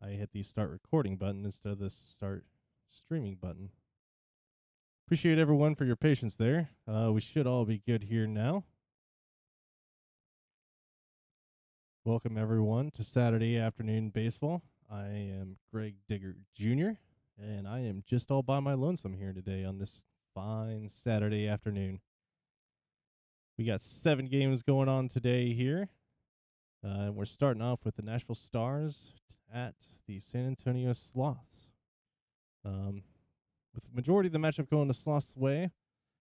I hit the start recording button instead of the start streaming button. Appreciate everyone for your patience there. We should all be good here now. Welcome everyone to Saturday afternoon baseball. I am Greg Digger Jr., and I am just all by my lonesome here today on this fine Saturday afternoon. We got 7 games going on today here. And we're starting off with the Nashville Stars at the San Antonio Sloths. With the majority of the matchup going the Sloths' way,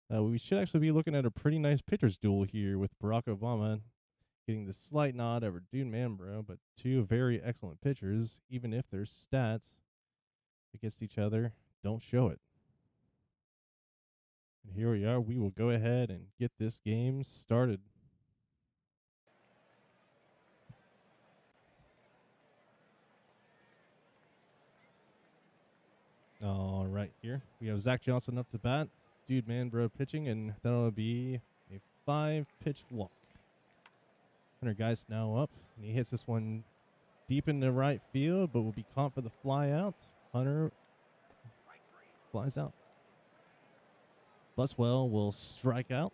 we should actually be looking at a pretty nice pitcher's duel here with Barack Obama getting the slight nod over Dune Manbro, but two very excellent pitchers, even if their stats against each other don't show it. And here we are. We will go ahead and get this game started. All right, here we have Zach Johnson up to bat, Dude Manbro pitching, and that'll be a 5-pitch walk. Hunter Geist now up, and he hits this one deep into right field, but will be caught for the fly out. Hunter flies out. Buswell will strike out,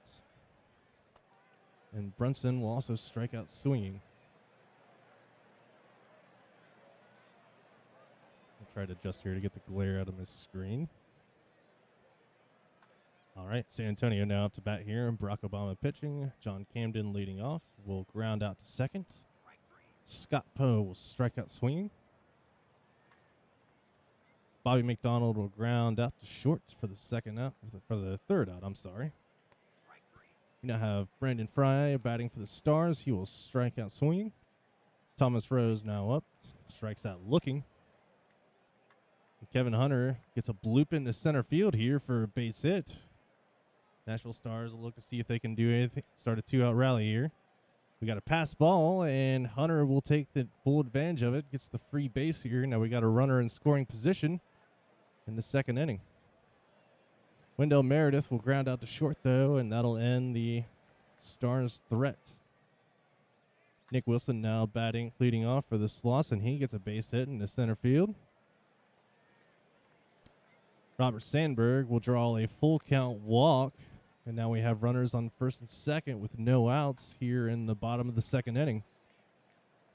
and Brunson will also strike out swinging. I'll try to adjust here to get the glare out of my screen. All right, San Antonio now up to bat here, and Barack Obama pitching. John Camden leading off, will ground out to second. Scott Poe will strike out swinging. Bobby McDonald will ground out to short for the third out. I'm sorry. We now have Brandon Fry batting for the Stars. He will strike out swinging. Thomas Rose now up, strikes out looking. And Kevin Hunter gets a bloop into center field here for a base hit. Nashville Stars will look to see if they can do anything. Start a 2-out rally here. We got a pass ball, and Hunter will take the full advantage of it. Gets the free base here. Now we got a runner in scoring position in the second inning. Wendell Meredith will ground out to short, though, and that'll end the Stars' threat. Nick Wilson now leading off for the Sloths, and he gets a base hit into center field. Robert Sandberg will draw a full count walk, and now we have runners on first and second with no outs here in the bottom of the second inning.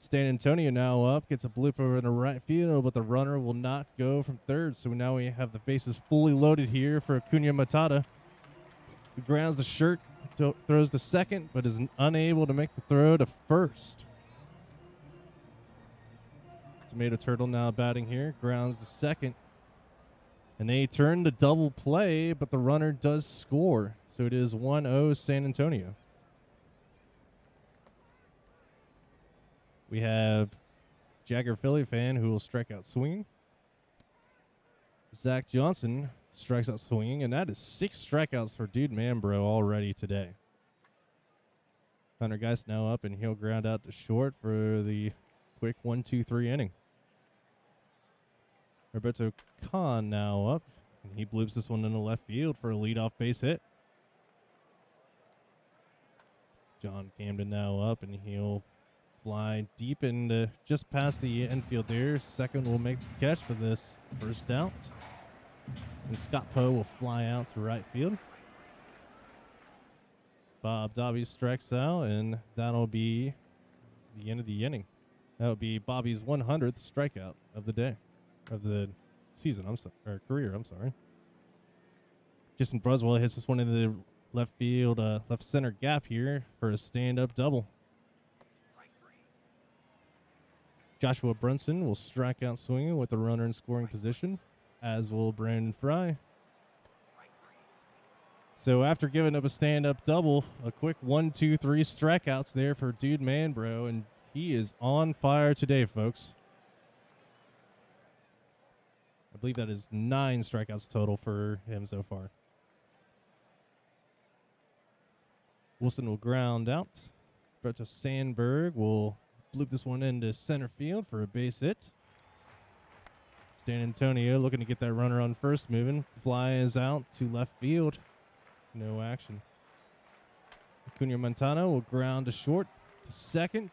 San Antonio now up, gets a bloop over in the right field, but the runner will not go from third. So now we have the bases fully loaded here for Acuna Matata, who grounds the shirt, throws to second, but is unable to make the throw to first. Tomato Turtle now batting here, grounds to second. And they turn the double play, but the runner does score. So it is 1-0 San Antonio. We have Jagger Philly fan who will strike out swinging. Zach Johnson strikes out swinging, and that is 6 strikeouts for Dude Manbro already today. Hunter Geist now up, and he'll ground out to short for the quick 1-2-3 inning. Roberto Kahn now up, and he bloops this one into left field for a leadoff base hit. John Camden now up, and he'll fly deep into just past the infield there. Second will make the catch for this first out. And Scott Poe will fly out to right field. Bob Dobby strikes out, and that'll be the end of the inning. That would be Bobby's 100th strikeout of the day. Of the season, career, I'm sorry. Jason Bruswell hits this one into the left field, left center gap here for a stand-up double. Joshua Brunson will strike out swinging with the runner in scoring position, as will Brandon Fry. So after giving up a stand-up double, a quick 1-2-3 strikeouts there for Dude Manbro, and he is on fire today, folks. I believe that is 9 strikeouts total for him so far. Wilson will ground out. Roberto Sandberg will bloop this one into center field for a base hit. San Antonio looking to get that runner on first moving. Flies out to left field. No action. Acuna Montano will ground to short to second.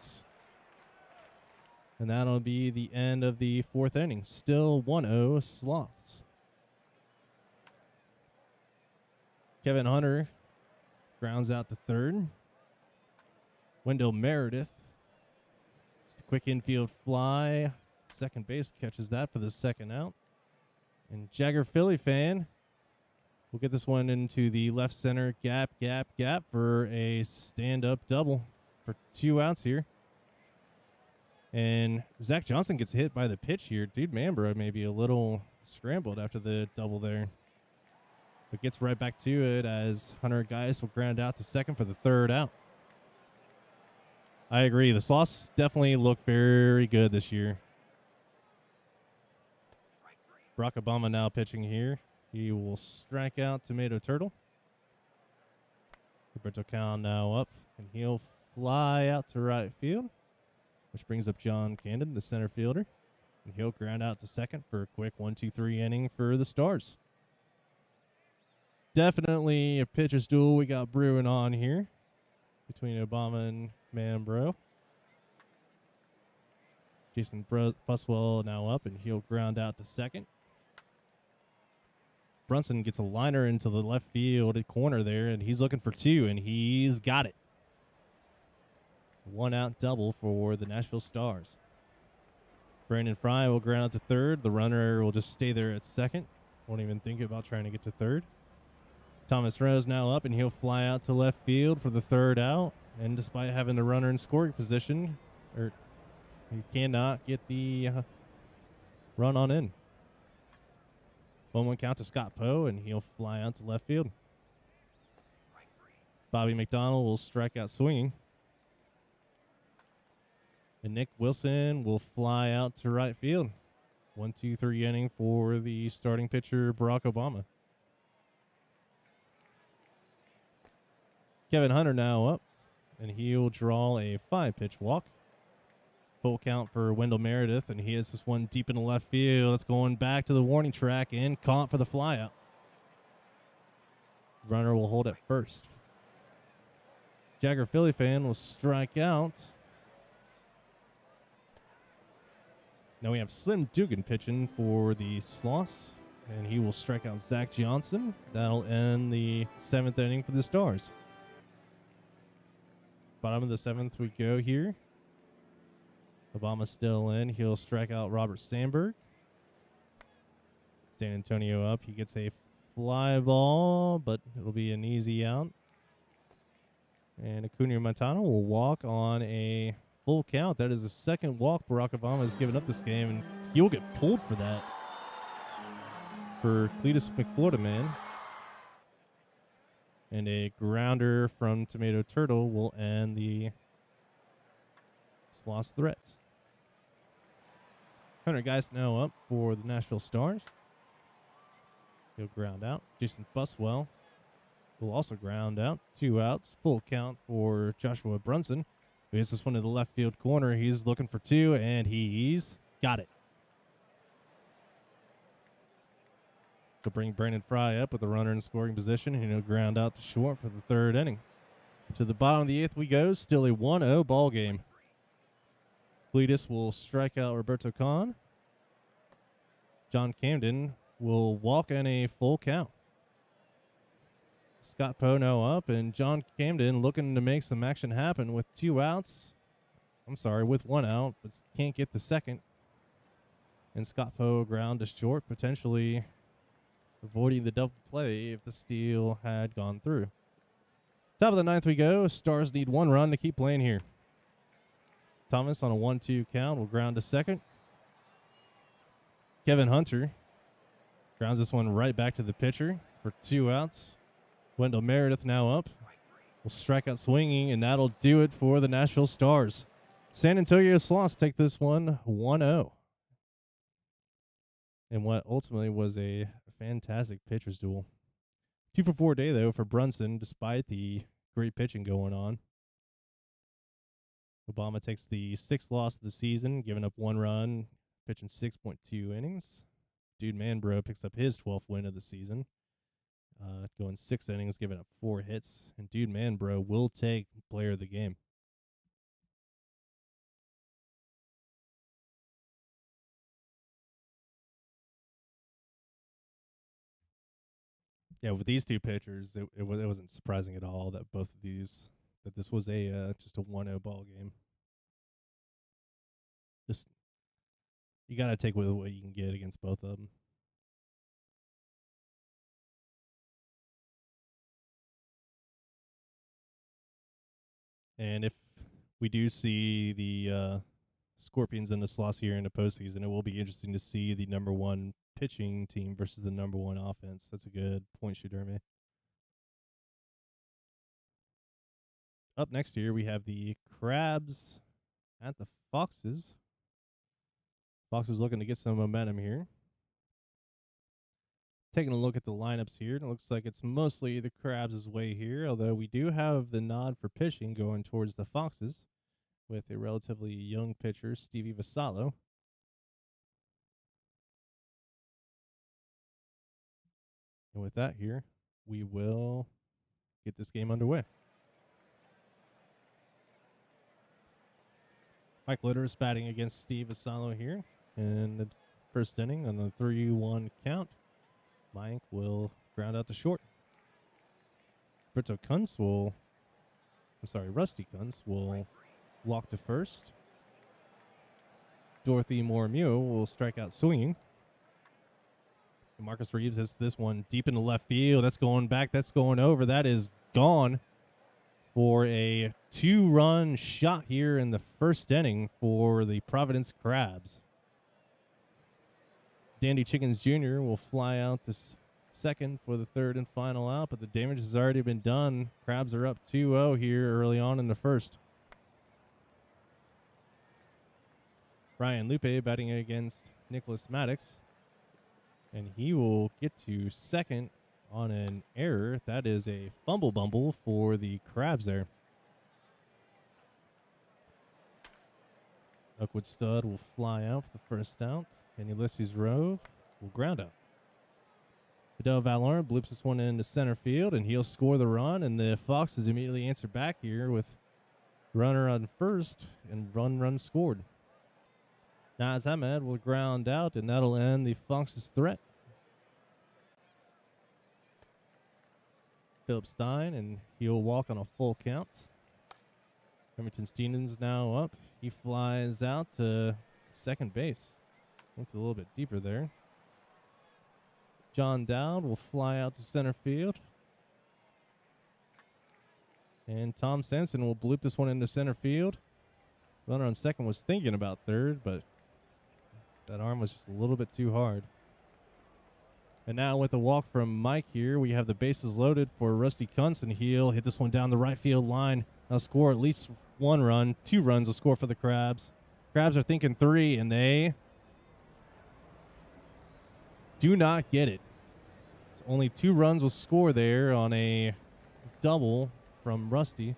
And that'll be the end of the fourth inning. Still 1-0 Sloths. Kevin Hunter grounds out to third. Wendell Meredith, just a quick infield fly. Second base catches that for the second out. And Jagger Philly fan will get this one into the left center gap for a stand-up double for 2 outs here. And Zach Johnson gets hit by the pitch here. Dude Manbro may be a little scrambled after the double there. But gets right back to it as Hunter Geist will ground out to second for the third out. I agree. The Sloths definitely look very good this year. Barack Obama now pitching here. He will strike out Tomato Turtle. Roberto Cal now up, and he'll fly out to right field, which brings up John Camden, the center fielder. And he'll ground out to second for a quick 1-2-3 inning for the Stars. Definitely a pitcher's duel we got brewing on here between Obama and Manbro. Jason Buswell now up, and he'll ground out to second. Brunson gets a liner into the left field corner there, and he's looking for 2, and he's got it. 1 out double for the Nashville Stars. Brandon Fry will ground out to third. The runner will just stay there at second. Won't even think about trying to get to third. Thomas Rose now up, and he'll fly out to left field for the third out. And despite having the runner in scoring position, he cannot get the run on in. 1-1 count to Scott Poe, and he'll fly out to left field. Bobby McDonald will strike out swinging. And Nick Wilson will fly out to right field. 1-2-3 inning for the starting pitcher, Barack Obama. Kevin Hunter now up, and he'll draw a 5-pitch walk. Full count for Wendell Meredith, and he has this one deep in the left field. It's going back to the warning track and caught for the flyout. Runner will hold at first. Jagger Philly fan will strike out. Now we have Slim Dugan pitching for the Sloths, and he will strike out Zach Johnson. That'll end the 7th inning for the Stars. Bottom of the 7th we go here. Obama's still in. He'll strike out Robert Sandberg. San Antonio up. He gets a fly ball, but it'll be an easy out. And Acuna Montano will walk on a full count. That is the second walk Barack Obama has given up this game, and he'll get pulled for that. For Cletus McFlorida, man. And a grounder from Tomato Turtle will end the Sloths threat. Hunter Geist now up for the Nashville Stars. He'll ground out. Jason Buswell will also ground out. 2 outs. Full count for Joshua Brunson, who hits this one to the left field corner. He's looking for 2, and he's got it. To bring Brandon Fry up with a runner in scoring position, and he'll ground out to short for the 3rd inning. To the bottom of the 8th we go. Still a 1-0 ball game. Cletus will strike out Roberto Kahn. John Camden will walk in a full count. Scott Poe now up, and John Camden looking to make some action happen with 2 outs. With 1 out, but can't get the second. And Scott Poe ground to short, potentially avoiding the double play if the steal had gone through. Top of the 9th we go. Stars need 1 run to keep playing here. Thomas on a 1-2 count will ground to second. Kevin Hunter grounds this one right back to the pitcher for 2 outs. Wendell Meredith now up. Will strike out swinging, and that'll do it for the Nashville Stars. San Antonio Sloths take this one 1-0. And what ultimately was a fantastic pitcher's duel. 2 for 4 day, though, for Brunson, despite the great pitching going on. Obama takes the 6th loss of the season, giving up 1 run, pitching 6.2 innings. Dude Manbro picks up his 12th win of the season, going 6 innings, giving up 4 hits. And Dude Manbro will take player of the game. Yeah, with these two pitchers, it wasn't surprising at all that both of these that this was a just a 1-0 ball game. Just you got to take with what you can get against both of them. And if we do see the Scorpions in the slots here in the postseason, it will be interesting to see the number one pitching team versus the number one offense. That's a good point, Shooterme. Up next here, we have the Crabs at the Foxes. Foxes looking to get some momentum here. Taking a look at the lineups here, it looks like it's mostly the Crabs' way here, although we do have the nod for pitching going towards the Foxes with a relatively young pitcher, Stevie Vassallo. And with that here, we will get this game underway. Mike Litter is batting against Steve Vassallo here in the first inning on the 3-1 count. Mike will ground out to short. Rusty Kunz will walk to first. Dorothy Morimio will strike out swinging. And Marcus Reeves has this one deep in the left field. That's going back. That's going over. That is gone for a 2-run shot here in the first inning for the Providence Crabs. Dandy Chickens Jr. will fly out to second for the third and final out, but the damage has already been done. Crabs are up 2-0 here early on in the first. Ryan Lupe batting against Nicholas Maddox, and he will get to second on an error. That is a fumble bumble for the Crabs there. Oakwood Stud will fly out for the first out, and Ulysses Rove will ground out. Fidel Valorn bloops this one into center field, and he'll score the run, and the Foxes immediately answer back here with runner on first, and run scored. Naz Ahmed will ground out, and that'll end the Foxes' threat. Philip Stein, and he'll walk on a full count. Remington Stevens now up. He flies out to second base. Looks a little bit deeper there. John Dowd will fly out to center field. And Tom Sampson will bloop this one into center field. Runner on second was thinking about third, but that arm was just a little bit too hard. And now with a walk from Mike here, we have the bases loaded for Rusty Kunz, and he'll hit this one down the right field line. They'll score at least 1 run. 2 runs will score for the Crabs. Crabs are thinking 3, and they do not get it. So only 2 runs will score there on a double from Rusty,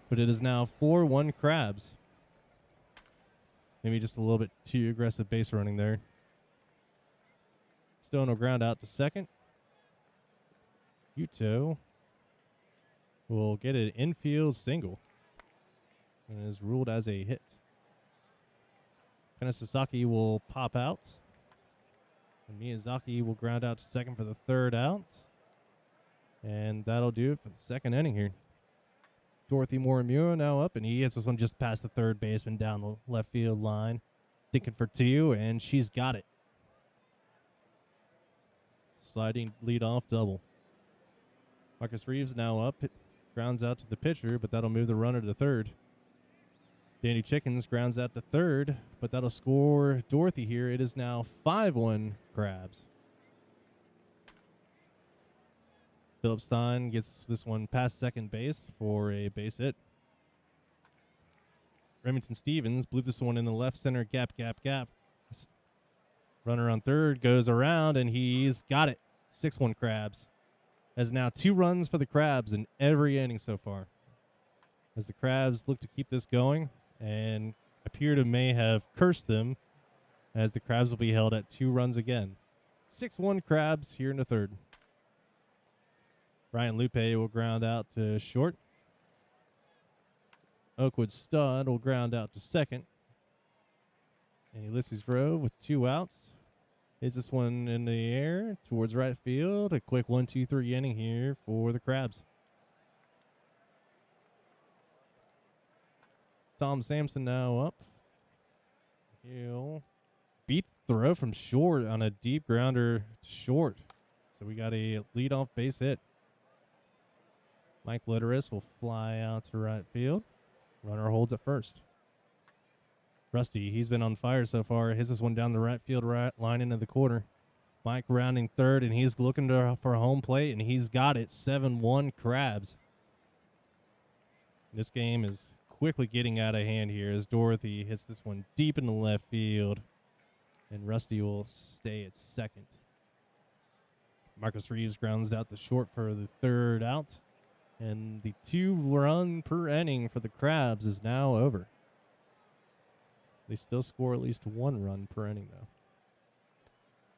but it is now 4-1 Crabs. Maybe just a little bit too aggressive base running there. Stone will ground out to second. Uto will get an infield single and is ruled as a hit. Kanesasaki will pop out. And Miyazaki will ground out to second for the third out. And that'll do it for the second inning here. Dorothy Morimura now up, and he hits this one just past the third baseman down the left field line. Thinking for 2, and she's got it. Sliding leadoff double. Marcus Reeves now up. Grounds out to the pitcher, but that'll move the runner to third. Danny Chickens grounds out to third, but that'll score Dorothy here. It is now 5-1 Crabs. Philip Stein gets this one past second base for a base hit. Remington Stevens blew this one in the left center gap. Runner on third goes around, and he's got it. 6-1 Crabs. Has now 2 runs for the Crabs in every inning so far. As the Crabs look to keep this going and appear to may have cursed them, as the Crabs will be held at 2 runs again. 6-1 Crabs here in the third. Ryan Lupe will ground out to short. Oakwood Stud will ground out to second. And Ulysses Rove with 2 outs. Hits this one in the air towards right field. A quick 1-2-3 inning here for the Crabs. Tom Sampson now up. He'll beat the throw from short on a deep grounder to short. So we got a leadoff base hit. Mike Litteris will fly out to right field. Runner holds at first. Rusty, he's been on fire so far. Hits this one down the right field line into the corner. Mike rounding third, and he's looking for a home plate, and he's got it. 7-1 Crabs. This game is quickly getting out of hand here as Dorothy hits this one deep in the left field, and Rusty will stay at second. Marcus Reeves grounds out the short for the third out, and the 2-run per inning for the Crabs is now over. They still score at least 1 run per inning, though.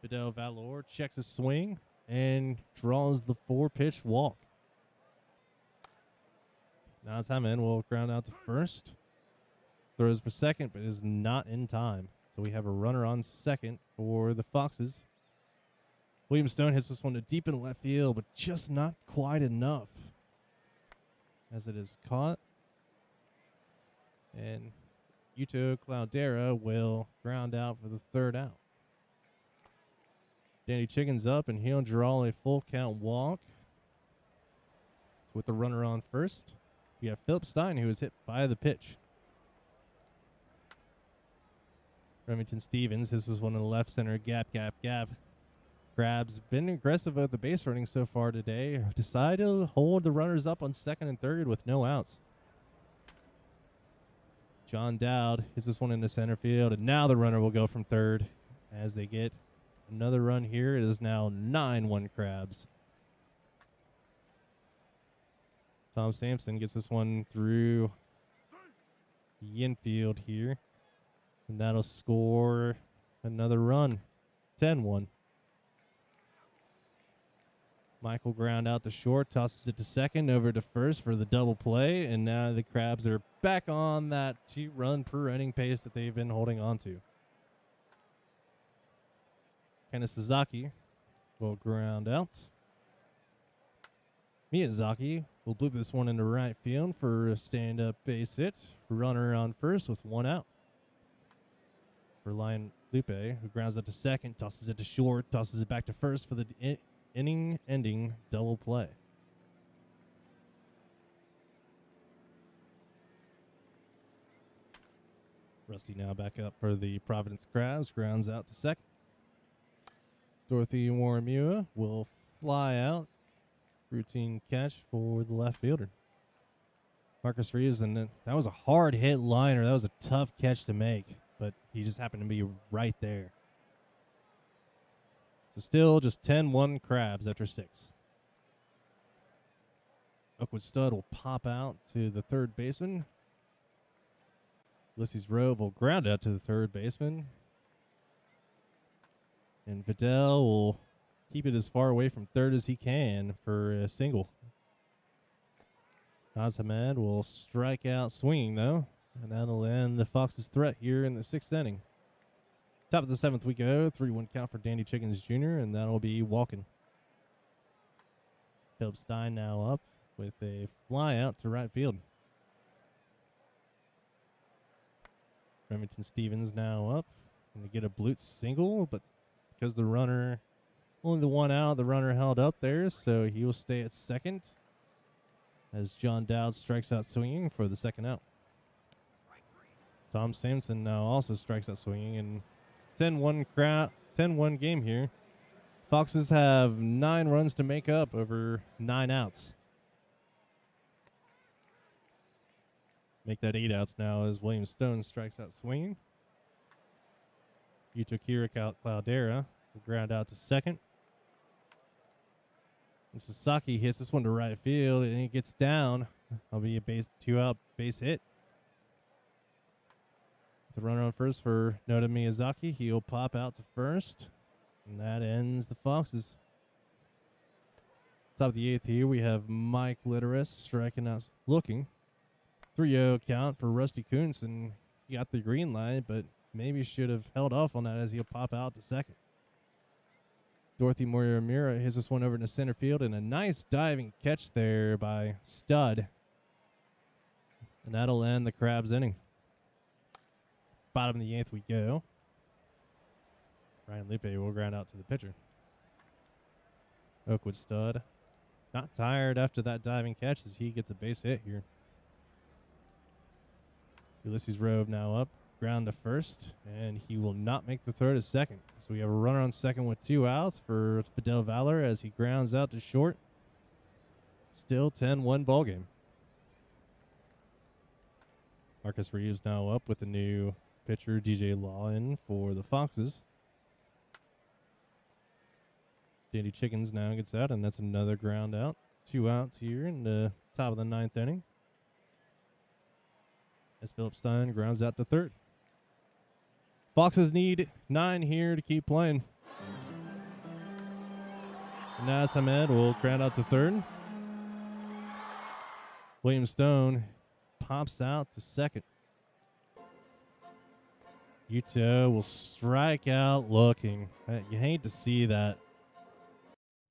Fidel Valor checks his swing and draws the 4-pitch walk. Now Hammond will ground out to first. Throws for second, but is not in time. So we have a runner on second for the Foxes. William Stone hits this one to deep in left field, but just not quite enough. As it is caught. And Yuto Cloudera will ground out for the third out. Danny Chicken's up, and he'll draw a full count walk. With the runner on first, we have Philip Stein, who was hit by the pitch. Remington Stevens, this is one in the left center, gap. Crabs been aggressive at the base running so far today. Decide to hold the runners up on second and third with no outs. John Dowd hits this one into center field, and now the runner will go from third as they get another run here. It is now 9-1 Crabs. Tom Sampson gets this one through the infield here, and that'll score another run. 10-1. Michael ground out to short, tosses it to second, over to first for the double play, and now the Crabs are back on that 2-run per inning pace that they've been holding on to. Kenneth Sasaki will ground out. Miyazaki will bloop this one into right field for a stand-up base hit. Runner on first with 1 out. For Lion Lupe, who grounds out to second, tosses it to short, tosses it back to first for the inning-ending double play. Rusty now back up for the Providence Crabs, grounds out to second. Dorothy Waramua will fly out. Routine catch for the left fielder. Marcus Reeves, and that was a hard hit liner. That was a tough catch to make, but he just happened to be right there. So still just 10-1 Crabs after 6. Oakwood Stud will pop out to the third baseman. Ulysses Rove will ground out to the third baseman. And Vidal will keep it as far away from third as he can for a single. Naz Hamed will strike out swinging, though, and that'll end the Foxes' threat here in the 6th inning. Top of the 7th we go. 3-1 count for Danny Chickens Jr., and that'll be walking. Philip Stein now up with a fly out to right field. Remington Stevens now up. Going to get a Blutz single, but because the runner, only the 1 out, the runner held up there, so he will stay at second as John Dowd strikes out swinging for the second out. Tom Sampson now also strikes out swinging, and 10-1 game here. Foxes have 9 runs to make up over 9 outs. Make that 8 outs now as William Stone strikes out swinging. Yuto Cloudera will ground out to second. And Sasaki hits this one to right field, and he gets down. That'll be a 2-out base hit. The runner on first for Noda Miyazaki. He'll pop out to first, and that ends the Foxes. Top of the 8th here, we have Mike Litteris striking out, looking. 3-0 count for Rusty Kuntz, and he got the green light, but maybe should have held off on that as he'll pop out to second. Dorothy Morimura hits this one over to center field, and a nice diving catch there by Stud. And that'll end the Crabs inning. Bottom of the 8th we go. Ryan Lupe will ground out to the pitcher. Oakwood Stud not tired after that diving catch as he gets a base hit here. Ulysses Rove now up, ground to first, and he will not make the throw to second. So we have a runner on second with 2 outs for Fidel Valor as he grounds out to short. Still 10-1 ball game. Marcus Reeves now up with the new pitcher DJ Law in for the Foxes. Dandy Chickens now gets out, and that's another ground out. 2 outs here in the top of the 9th inning. As Philip Stein grounds out to third. Foxes need 9 here to keep playing. Naz Hamed will ground out to third. William Stone pops out to second. Yuto will strike out looking. You hate to see that.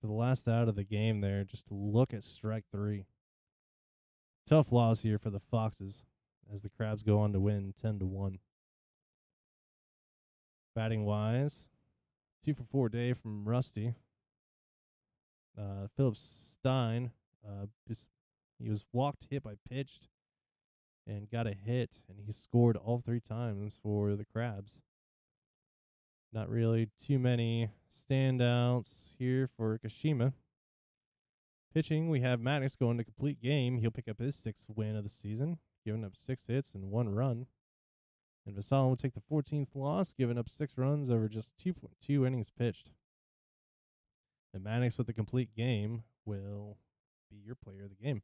For the last out of the game there, just look at strike 3. Tough loss here for the Foxes as the Crabs go on to win 10-1. Batting wise, 2 for 4 day from Rusty. Philip Stein, he was walked, hit by pitched, and got a hit, and he scored all 3 times for the Crabs. Not really too many standouts here for Kashima. Pitching, we have Maddox going to complete game. He'll pick up his 6th win of the season, giving up 6 hits and 1 run. And Vasallo will take the 14th loss, giving up 6 runs over just 2.2 innings pitched. And Maddox with the complete game will be your player of the game.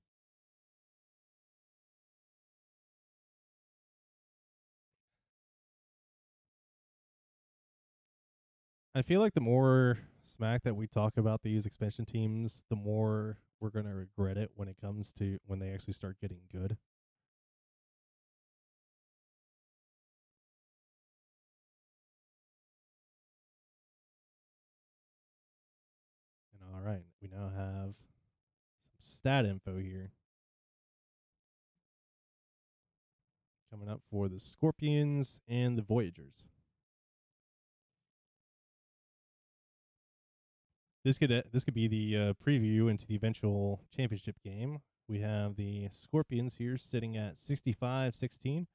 I feel like the more smack that we talk about these expansion teams, the more we're going to regret it when it comes to when they actually start getting good. And all right, we now have some stat info here. Coming up for the Scorpions and the Voyagers. This could be the preview into the eventual championship game. We have the Scorpions here sitting at 65-16,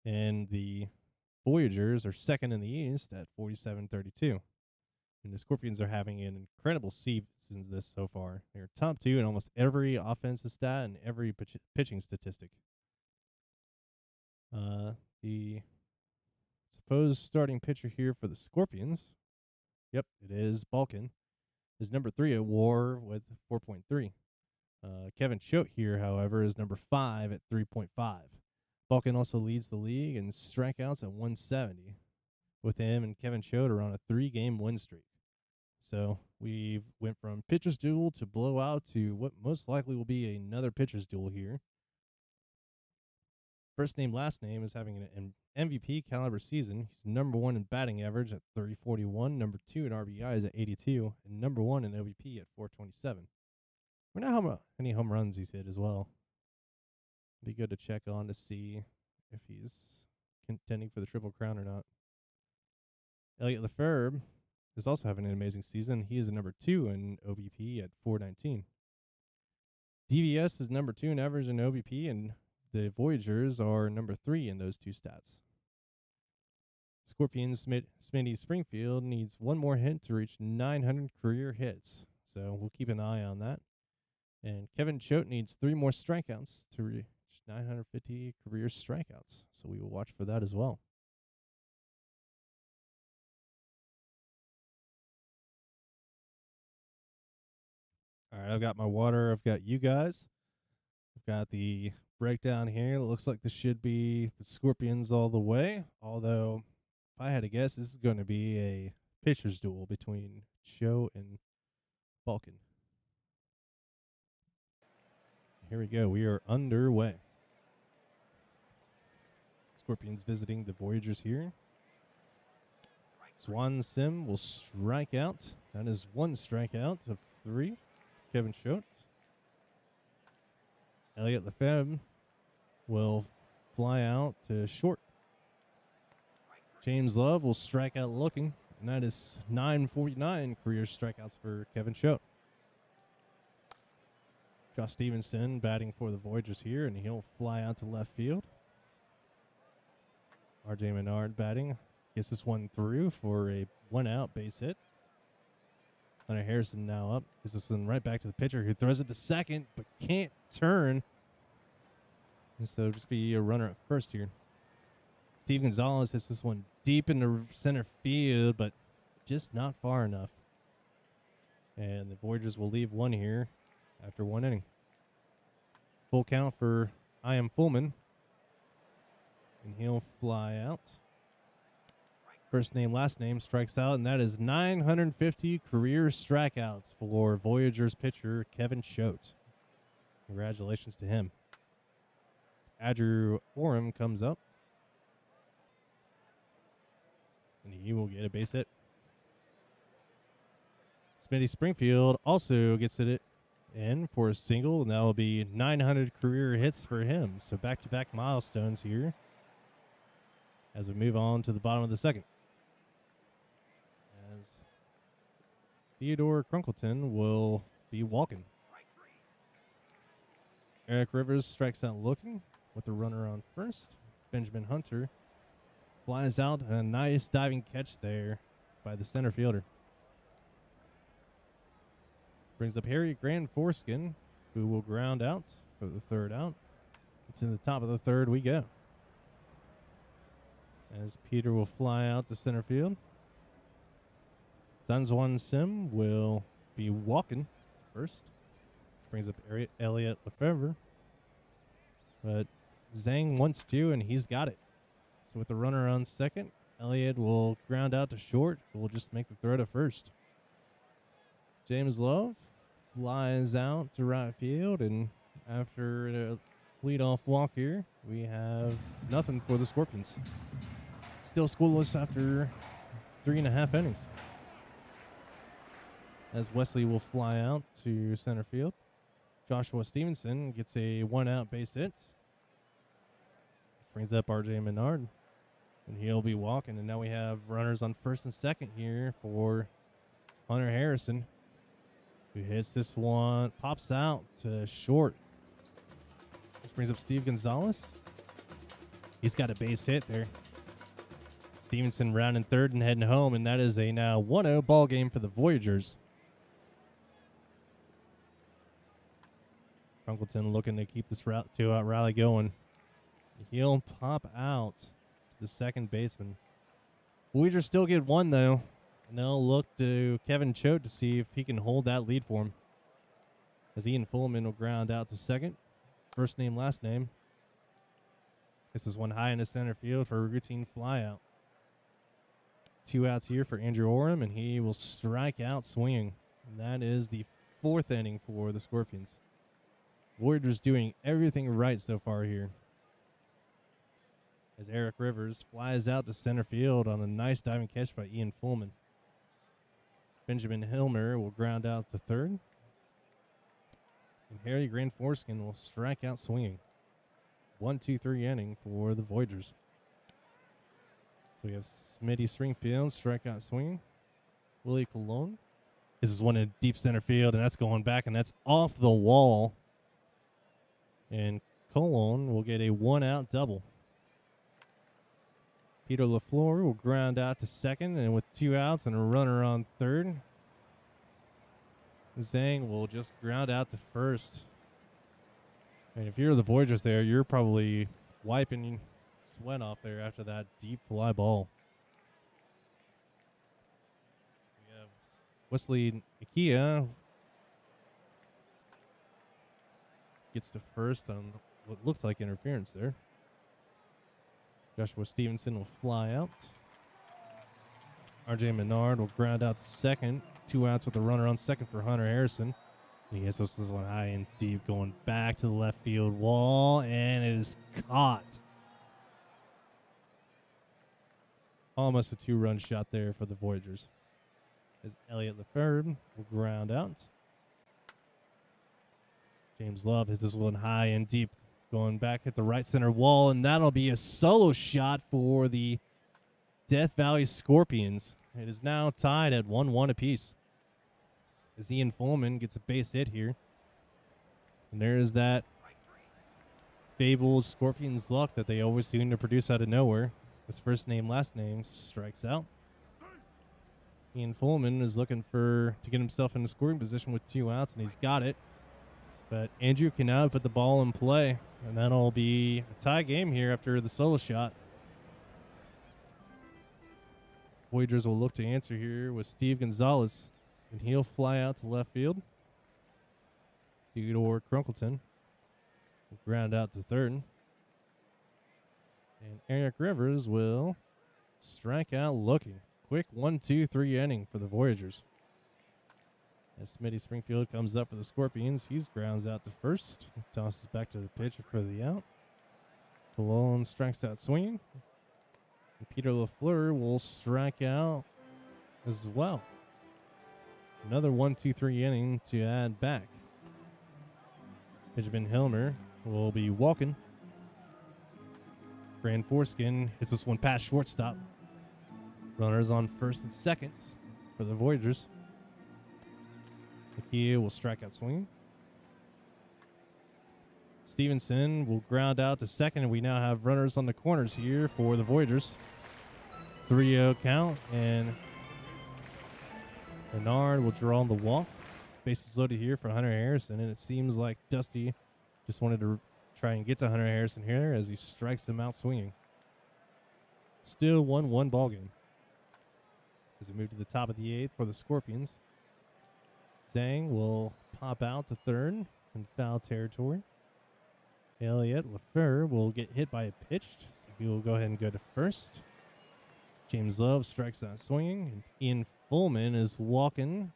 and the Voyagers are second in the East at 47-32. And the Scorpions are having an incredible season this so far. They're top 2 in almost every offensive stat and every pitching statistic. The supposed starting pitcher here for the Scorpions, yep, it is Balkan, is number 3 at WAR with 4.3. Kevin Choate here, however, is number 5 at 3.5. Balkan also leads the league in strikeouts at 170. With him and Kevin Choate are on a 3-game win streak. So we went from pitcher's duel to blowout to what most likely will be another pitcher's duel here. First name, last name is having an MVP caliber season. He's number 1 in batting average at 341, number 2 in RBIs at 82, and number 1 in OBP at 427. We know how many home runs he's hit as well. Be good to check on to see if he's contending for the Triple Crown or not. Elliot Lefebvre is also having an amazing season. He is number 2 in OBP at 419. DVS is number 2 in average in OBP, and the Voyagers are number 3 in those 2 stats. Scorpions Smitty Springfield needs 1 more hit to reach 900 career hits, so we'll keep an eye on that. And Kevin Choate needs 3 more strikeouts to reach 950 career strikeouts, so we will watch for that as well. All right, I've got my water. I've got you guys. I've got the breakdown here. It looks like this should be the Scorpions all the way, although if I had to guess, this is going to be a pitcher's duel between Cho and Balkan. Here we go. We are underway. Scorpions visiting the Voyagers here. Swan Sim will strike out. That is one strikeout of 3. Kevin Choate. Elliot Lefebvre will fly out to short. James Love will strike out looking, and that is 949 career strikeouts for Kevin Choate. Josh Stevenson batting for the Voyagers here, and he'll fly out to left field. R.J. Menard batting. Gets this one through for a 1-out base hit. Hunter Harrison now up. Gets this one right back to the pitcher, who throws it to second, but can't turn. And so just be a runner at first here. Steve Gonzalez hits this one deep into center field, but just not far enough. And the Voyagers will leave one here after 1 inning. Full count for I.M. Fullman. And he'll fly out. First name, last name strikes out, and that is 950 career strikeouts for Voyagers pitcher Kevin Choate. Congratulations to him. Andrew Orem comes up. And he will get a base hit. Smitty Springfield also gets it in for a single, and that will be 900 career hits for him. So back-to-back milestones here as we move on to the bottom of the second. As Theodore Crunkleton will be walking. Eric Rivers strikes out looking with the runner on first. Benjamin Hunter flies out, and a nice diving catch there by the center fielder. Brings up Harry Grand Foreskin, who will ground out for the third out. It's in the top of the third we go. As Peter will fly out to center field. Zanzuan Sim will be walking first. Brings up Elliot Lefebvre. But Zhang wants to, and he's got it. So with the runner on second, Elliott will ground out to short. We'll just make the throw to first. James Love flies out to right field, and after a leadoff walk here, we have nothing for the Scorpions. Still scoreless after 3.5 innings. As Wesley will fly out to center field. Joshua Stevenson gets a 1-out base hit. Brings up R.J. Menard. And he'll be walking. And now we have runners on first and second here for Hunter Harrison, who hits this one, pops out to short. Which brings up Steve Gonzalez. He's got a base hit there. Stevenson rounding third and heading home, and that is a now 1-0 ball game for the Voyagers. Crunkleton looking to keep this 2-out rally going. He'll pop out to the second baseman. Voyagers still get one, though. And they'll look to Kevin Choate to see if he can hold that lead for him. As Ian Fullman will ground out to second. First name, last name. This is one high in the center field for a routine flyout. 2 outs here for Andrew Orem, and he will strike out swinging. And that is the 4th inning for the Scorpions. Voyagers doing everything right so far here. As Eric Rivers flies out to center field on a nice diving catch by Ian Fullman. Benjamin Hilmer will ground out to third. And Harry Grand Foreskin will strike out swinging. 1-2-3 inning for the Voyagers. So we have Smitty Springfield strikeout swinging. Willie Colon. This is one in deep center field, and that's going back, and that's off the wall. And Colon will get a 1-out double. Peter LaFleur will ground out to second, and with 2 outs and a runner on third, Zhang will just ground out to first. And if you're the Voyagers there, you're probably wiping sweat off there after that deep fly ball. We have Wesley Ikea gets to first on what looks like interference there. Joshua Stevenson will fly out. R.J. Menard will ground out to second. 2 outs with a runner on second for Hunter Harrison. And he hits this one high and deep, going back to the left field wall, and it is caught. Almost a 2-run shot there for the Voyagers. as Elliott Lefebvre will ground out. James Love hits this one high and deep, going back at the right center wall, and that'll be a solo shot for the Death Valley Scorpions. It is now tied at 1-1 apiece, as Ian Fullman gets a base hit here. And there's that fabled Scorpions luck that they always seem to produce out of nowhere. His first name, last name strikes out. Ian Fullman is looking to get himself in a scoring position with 2 outs, and he's got it. But Andrew can now put the ball in play, and that'll be a tie game here after the solo shot. Voyagers will look to answer here with Steve Gonzalez, and he'll fly out to left field. Theodore Crunkleton will ground out to third. And Eric Rivers will strike out looking. Quick 1-2-3 inning for the Voyagers. As Smitty Springfield comes up for the Scorpions, he grounds out to first. Tosses back to the pitcher for the out. Cologne strikes out swinging. And Peter LaFleur will strike out as well. Another 1-2-3 inning to add back. Benjamin Hilmer will be walking. Brand Foreskin hits this one past shortstop. Runners on first and second for the Voyagers. Nakia will strike out swinging. Stevenson will ground out to second, and we now have runners on the corners here for the Voyagers. 3-0 count, and Bernard will draw on the walk. Bases loaded here for Hunter Harrison, and it seems like Dusty just wanted to try and get to Hunter Harrison here as he strikes him out swinging. Still 1-1 ball game. As we move to the top of the 8th for the Scorpions. Zhang will pop out to third in foul territory. Elliott Lefebvre will get hit by a pitch, so he will go ahead and go to first. James Love strikes out swinging, and Ian Fullman is walking.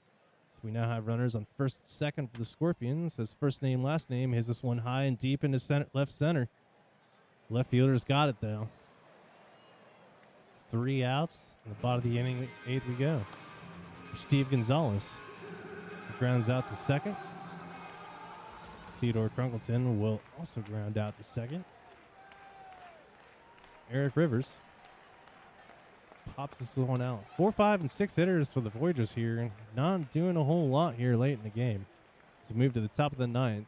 So we now have runners on first and second for the Scorpions. His first name, last name, hits this one high and deep into left center. Left fielder's got it, though. 3 outs. In the bottom of the inning, 8th we go. For Steve Gonzalez. Grounds out to second. Theodore Crunkleton will also ground out to second. Eric Rivers pops this one out. 4, 5, and 6 hitters for the Voyagers here. Not doing a whole lot here late in the game. So move to the top of the 9th.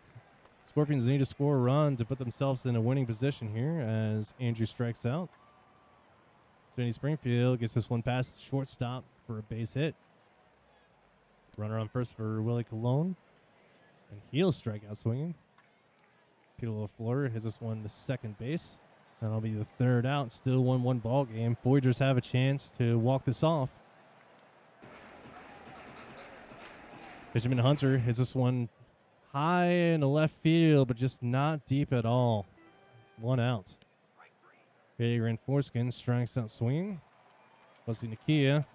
Scorpions need to score a run to put themselves in a winning position here as Andrew strikes out. Smitty Springfield gets this one past shortstop for a base hit. Runner on first for Willie Colon. And he'll strike out swinging. Peter LaFleur hits this one to second base. That'll be the 3rd out. Still 1-1 ball game. Voyagers have a chance to walk this off. Benjamin Hunter hits this one high in the left field, but just not deep at all. 1 out. Vagrant Foreskin strikes out swinging. Wesley Nakia.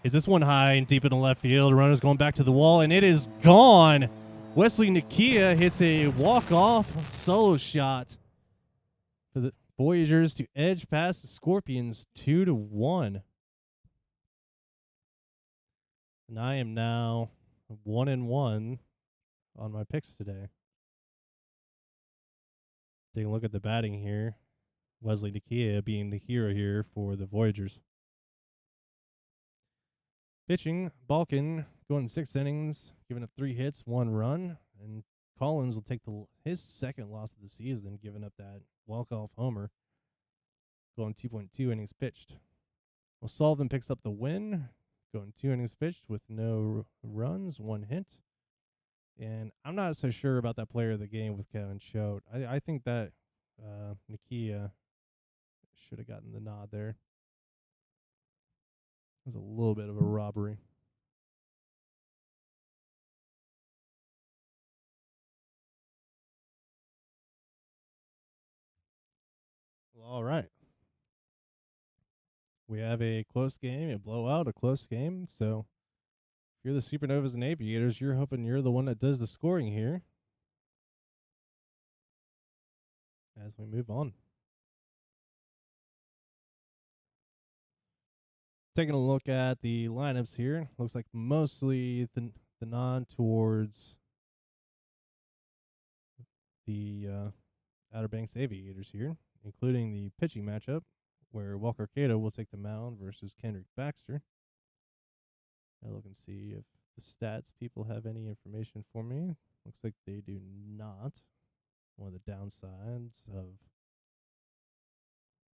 Is this one high and deep in the left field? Runner's going back to the wall, and it is gone. Wesley Nakia hits a walk-off solo shot for the Voyagers to edge past the Scorpions 2-1. And I am now 1-1 on my picks today. Taking a look at the batting here. Wesley Nakia being the hero here for the Voyagers. Pitching, Balkan going 6 innings, giving up 3 hits, 1 run, and Collins will take his second loss of the season, giving up that walk-off homer, going 2.2 innings pitched. O'Sullivan picks up the win, going 2 innings pitched with no runs, 1 hit. And I'm not so sure about that player of the game with Kevin Choate. I think that Nakia should have gotten the nod there. It was a little bit of a robbery. Well, all right. We have a close game, a blowout, a close game. So if you're the Supernovas and Aviators, you're hoping you're the one that does the scoring here as we move on. Taking a look at the lineups here, looks like mostly the nod towards the Outer Banks Aviators here, including the pitching matchup where Walker Cato will take the mound versus Kendrick Baxter. I'll look and see if the stats people have any information for me. Looks like they do not. One of the downsides of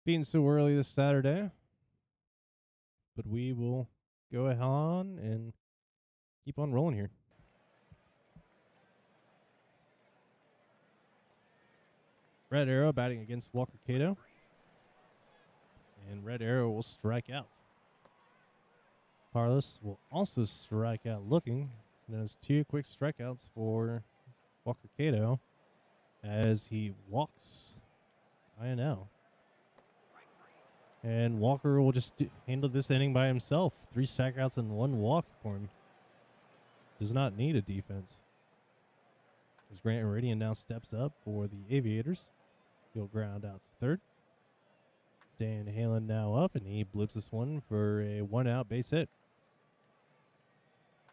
being so early this Saturday. But we will go on and keep on rolling here. Red Arrow batting against Walker Cato. And Red Arrow will strike out. Carlos will also strike out looking. And there's 2 quick strikeouts for Walker Cato as he walks INL. And Walker will just handle this inning by himself. 3 strikeouts and 1 walk for him. Does not need a defense. As Grant Iridian now steps up for the Aviators. He'll ground out to third. Dan Halen now up, and he blips this one for a 1-out base hit.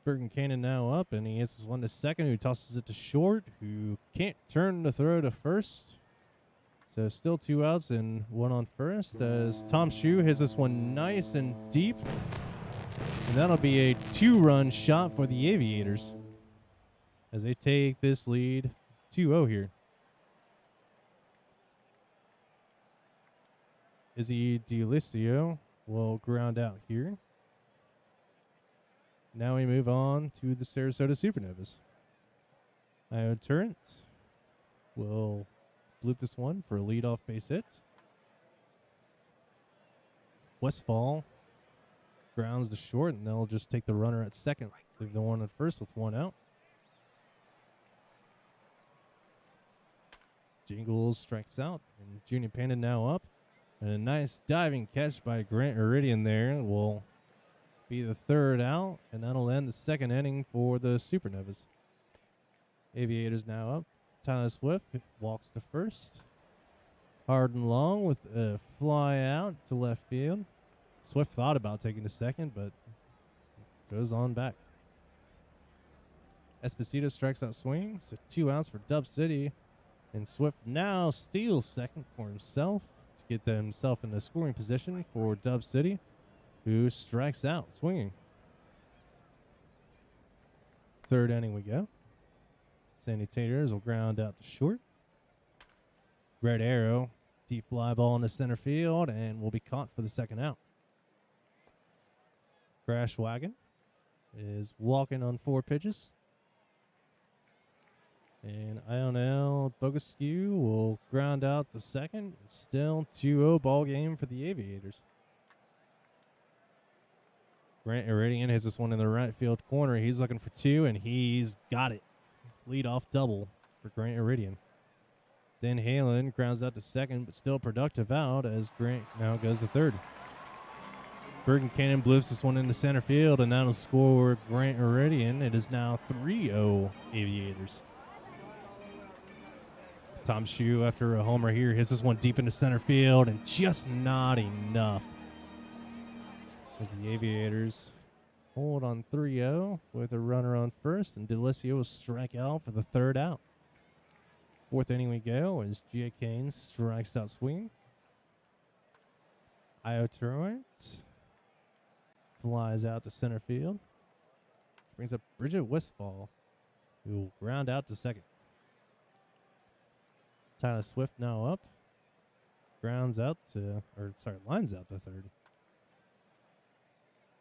Bergen Cannon now up, and he hits this one to second, who tosses it to short, who can't turn the throw to first. So still 2 outs and 1 on first as Tom Shue hits this one nice and deep. And that'll be a 2-run shot for the Aviators as they take this lead 2-0 here. Izzy DeLisio will ground out here. Now we move on to the Sarasota Supernovas. Io Turrent will bloop this one for a leadoff base hit. Westfall grounds to short, and they'll just take the runner at second. Leave the one at first with 1 out. Jingles strikes out, and Junior Panda now up. And a nice diving catch by Grant Iridian there will be the 3rd out, and that'll end the 2nd inning for the Supernovas. Aviators now up. Tyler Swift walks to first. Hard and long with a fly out to left field. Swift thought about taking the second, but goes on back. Esposito strikes out swinging, so 2 outs for Dub City. And Swift now steals second for himself to get himself in a scoring position for Dub City, who strikes out swinging. 3rd inning we go. Sandy Taters will ground out to short. Red Arrow, deep fly ball in the center field, and will be caught for the 2nd out. Crash Wagon is walking on 4 pitches. And Ionel Bogaskew will ground out the second. Still 2-0 ball game for the Aviators. Grant Iridian hits this one in the right field corner. He's looking for 2, and he's got it. Leadoff double for Grant Iridian. Dan Halen grounds out to second, but still productive out as Grant now goes to third. Bergen Cannon blips this one into center field, and that'll score Grant Iridian. It is now 3-0 Aviators. Tom Shue, after a homer here, hits this one deep into center field, and just not enough. As the Aviators hold on 3-0 with a runner on first, and Delisio will strike out for the 3rd out. 4th inning we go as Gia Kane strikes out swinging. Io Turrent flies out to center field. Brings up Bridget Westfall, who will ground out to second. Tyler Swift now up. Lines out to third.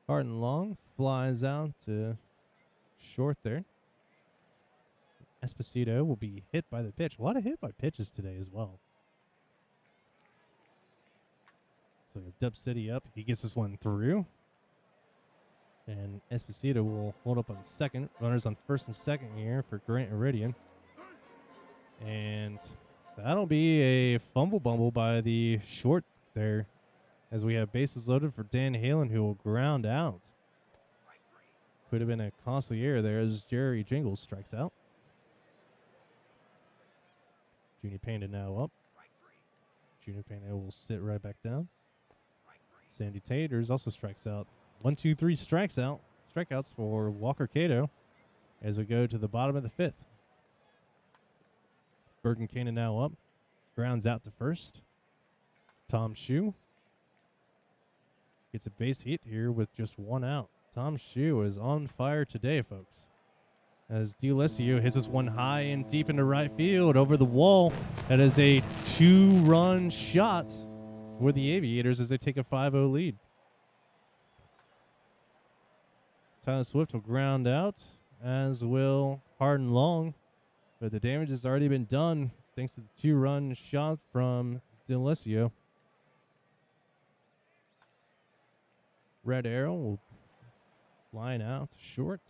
Hard and long flies out to short there. Esposito will be hit by the pitch. A lot of hit by pitches today as well. So we have Dub City up. He gets this one through. And Esposito will hold up on second. Runners on first and second here for Grant Iridian. And that'll be a fumble bumble by the short there, as we have bases loaded for Dan Halen, who will ground out. Could have been a costly error there as Jerry Jingles strikes out. Junior Panda now up. Junior Panda will sit right back down. Sandy Taters also strikes out. 1, 2, 3 strikeouts for Walker Cato as we go to the bottom of the 5th. Bergen Cannon now up. Grounds out to first. Tom Shue gets a base hit here with just 1 out. Tom Shue is on fire today, folks. As DeLisio hits this one high and deep into right field over the wall. That is a 2-run shot for the Aviators as they take a 5-0 lead. Tyler Swift will ground out, as will Hardin Long. But the damage has already been done thanks to the 2-run shot from DeLisio. Red Arrow will line out to short.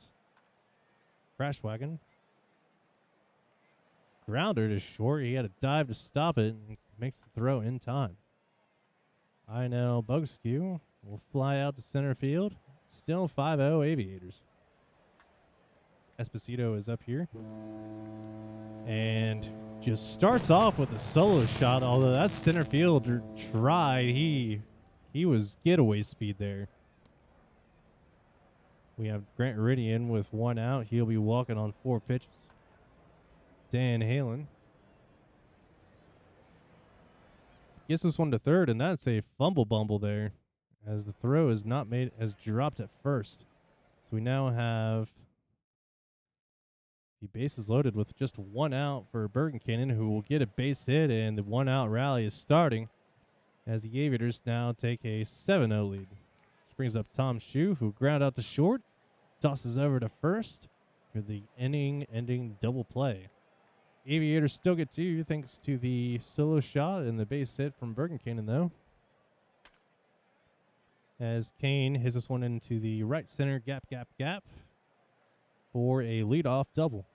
Crash Wagon. Grounder to short. He had a dive to stop it and makes the throw in time. INL Bugskew will fly out to center field. Still 5-0 Aviators. Esposito is up here. And just starts off with a solo shot, although that center fielder tried. He was getaway speed there. We have Grant Iridian with 1 out. He'll be walking on 4 pitches. Dan Halen gets this one to third, and that's a fumble bumble there as the throw is not made, as dropped at first. So we now have the bases loaded with just 1 out for Bergen Cannon, who will get a base hit, and the 1-out rally is starting as the Aviators now take a 7-0 lead. Brings up Tom Shue, who ground out to short, tosses over to first for the inning-ending double play. Aviators still get 2 thanks to the solo shot and the base hit from Bergen Cannon, though. As Kane hits this one into the right center gap for a leadoff double.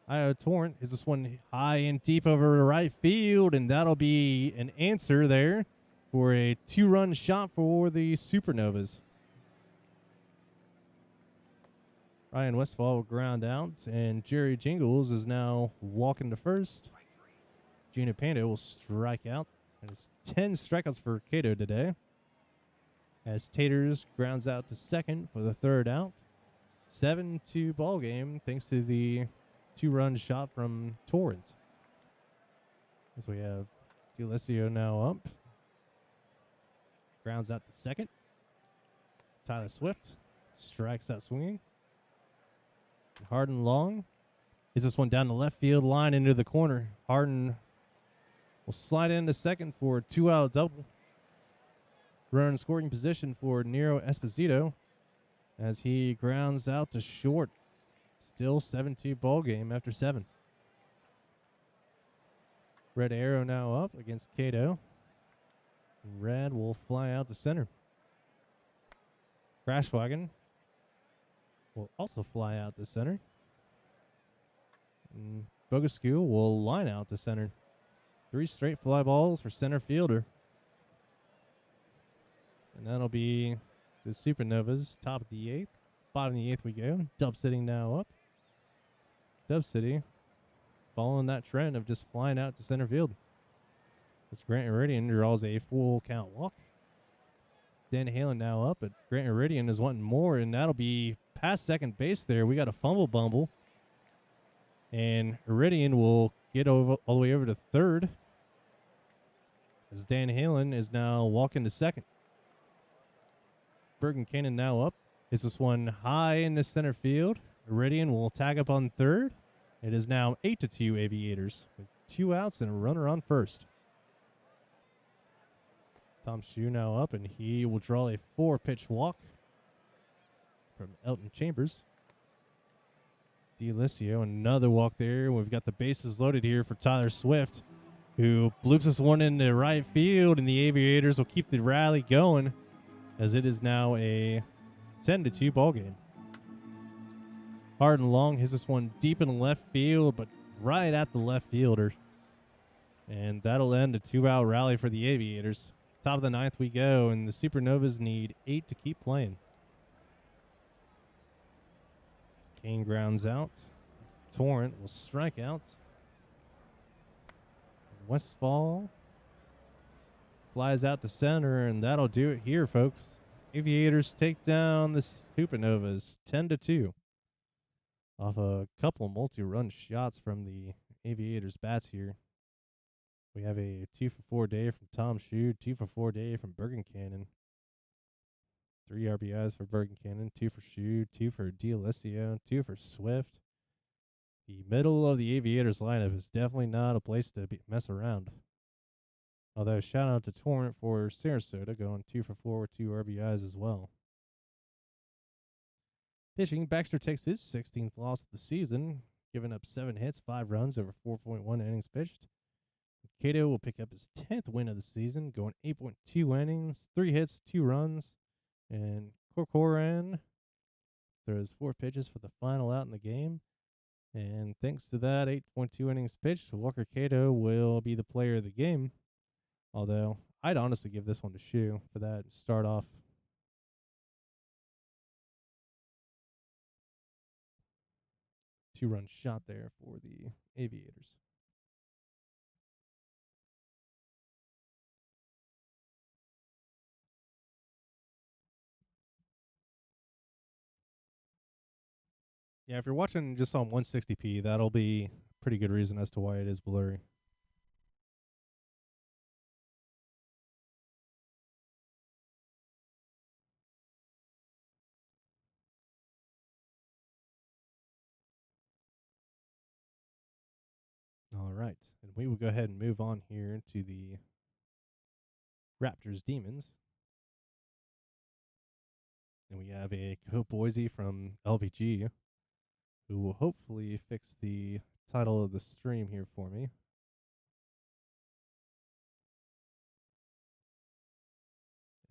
Io Torrent hits this one high and deep over to right field, and that'll be an answer there for a 2-run shot for the Supernovas. Ryan Westfall will ground out, and Jerry Jingles is now walking to first. Gina Pando will strike out. And it's 10 strikeouts for Cato today. As Taters grounds out to second for the 3rd out. 7-2 ball game thanks to the 2-run shot from Torrent. As we have DeLisio now up. Grounds out to second. Tyler Swift strikes out swinging. Hardin Long is this one down the left field line into the corner. Hardin will slide into second for a 2-out double. Runner in scoring position for Nero Esposito as he grounds out to short. Still 7-2 ball game after 7. Red Arrow now up against Cato. Red will fly out to center. Crash Wagon will also fly out to center. And Bogascu will line out to center. 3 straight fly balls for center fielder. And that'll be the Supernovas, top of the 8th. Bottom of the 8th we go. Dub City now up. Dub City following that trend of just flying out to center field. As Grant Iridian draws a full count walk. Dan Halen now up, but Grant Iridian is wanting more, and that'll be past second base there. We got a fumble bumble. And Iridian will get over all the way over to third. As Dan Halen is now walking to second. Bergen Cannon now up. Is this one high in the center field? Iridian will tag up on third. It is now 8-2 Aviators with 2 outs and a runner on first. Tom Shue now up, and he will draw a 4-pitch walk from Elton Chambers. DeLisio, another walk there. We've got the bases loaded here for Tyler Swift, who bloops this one into right field, and the Aviators will keep the rally going as it is now a 10-2 ball game. Hardin Long hits this one deep in left field, but right at the left fielder. And that'll end a 2-out rally for the Aviators. Top of the 9th we go, and the Supernovas need 8 to keep playing. Kane grounds out. Torrent will strike out. Westfall flies out to center, and that'll do it here, folks. Aviators take down the Hoopanovas 10-2 off a couple multi-run shots from the Aviators bats here. We have a 2-for-4 day from Tom Shue, 2-for-4 day from Bergen Cannon. 3 RBIs for Bergen Cannon, 2 for Shue, 2 for D'Alessio, 2 for Swift. The middle of the Aviators lineup is definitely not a place to mess around. Although, shout out to Torrent for Sarasota, going 2-for-4 with 2 RBIs as well. Pitching, Baxter takes his 16th loss of the season, giving up 7 hits, 5 runs over 4.1 innings pitched. Cato will pick up his 10th win of the season, going 8.2 innings, 3 hits, 2 runs. And Corcoran throws 4 pitches for the final out in the game. And thanks to that 8.2 innings pitched, Walker Cato will be the player of the game. Although, I'd honestly give this one to Shue for that start off. Two-run shot there for the Aviators. Yeah, if you're watching just on 160p, that'll be a pretty good reason as to why it is blurry. All right, and we will go ahead and move on here to the Raptors Demons. And we have a Go Boise from LVG, who will hopefully fix the title of the stream here for me.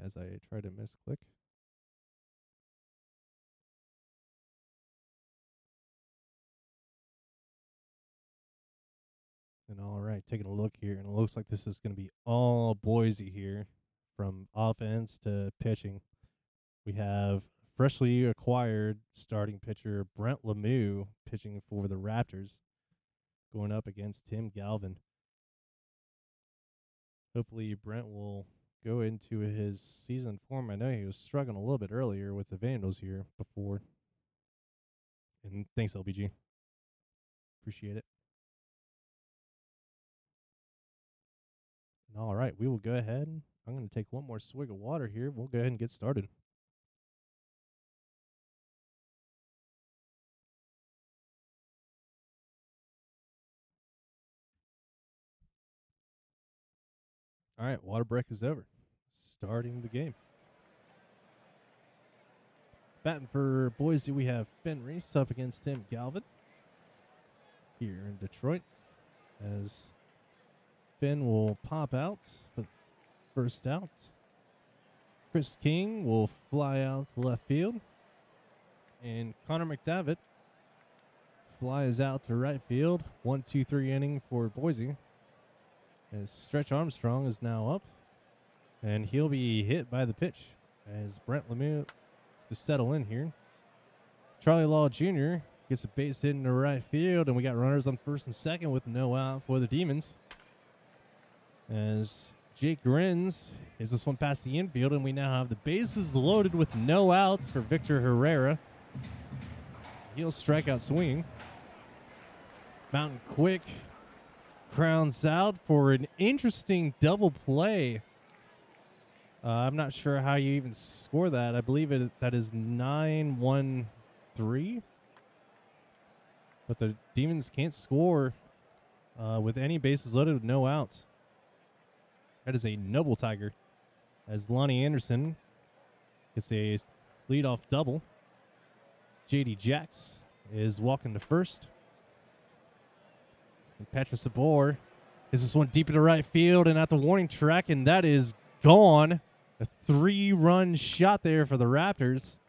As I try to misclick. And all right, taking a look here, and it looks like this is going to be all Boise here, from offense to pitching. We have freshly acquired starting pitcher Brent Lemieux pitching for the Raptors, going up against Tim Galvin. Hopefully Brent will go into his season form. I know he was struggling a little bit earlier with the Vandals here before. And thanks, LBG. Appreciate it. And all right, we will go ahead. I'm going to take one more swig of water here. We'll go ahead and get started. All right, water break is over. Starting the game. Batting for Boise, we have Fenn Reese up against Tim Galvin here in Detroit, as Finn will pop out for first out. Chris King will fly out to left field, and Connor McDavitt flies out to right field. 1-2-3 inning for Boise, as Stretch Armstrong is now up, and he'll be hit by the pitch as Brent Lemieux is to settle in here. Charlie Law Jr. gets a base hit into right field, and we got runners on first and second with no out for the Demons. As Jake Grins hits this one past the infield, and we now have the bases loaded with no outs for Victor Herrera. He'll strike out swinging. Mountain Quick crowns out for an interesting double play. I'm not sure how you even score that. I believe that is 9-1-3. But the Demons can't score with any bases loaded with no outs. That is a noble tiger, as Lonnie Anderson gets a leadoff double. J.D. Jax is walking to first. And Petra Sabor is this one deep into right field and at the warning track, and that is gone. A 3-run shot there for the Raptors.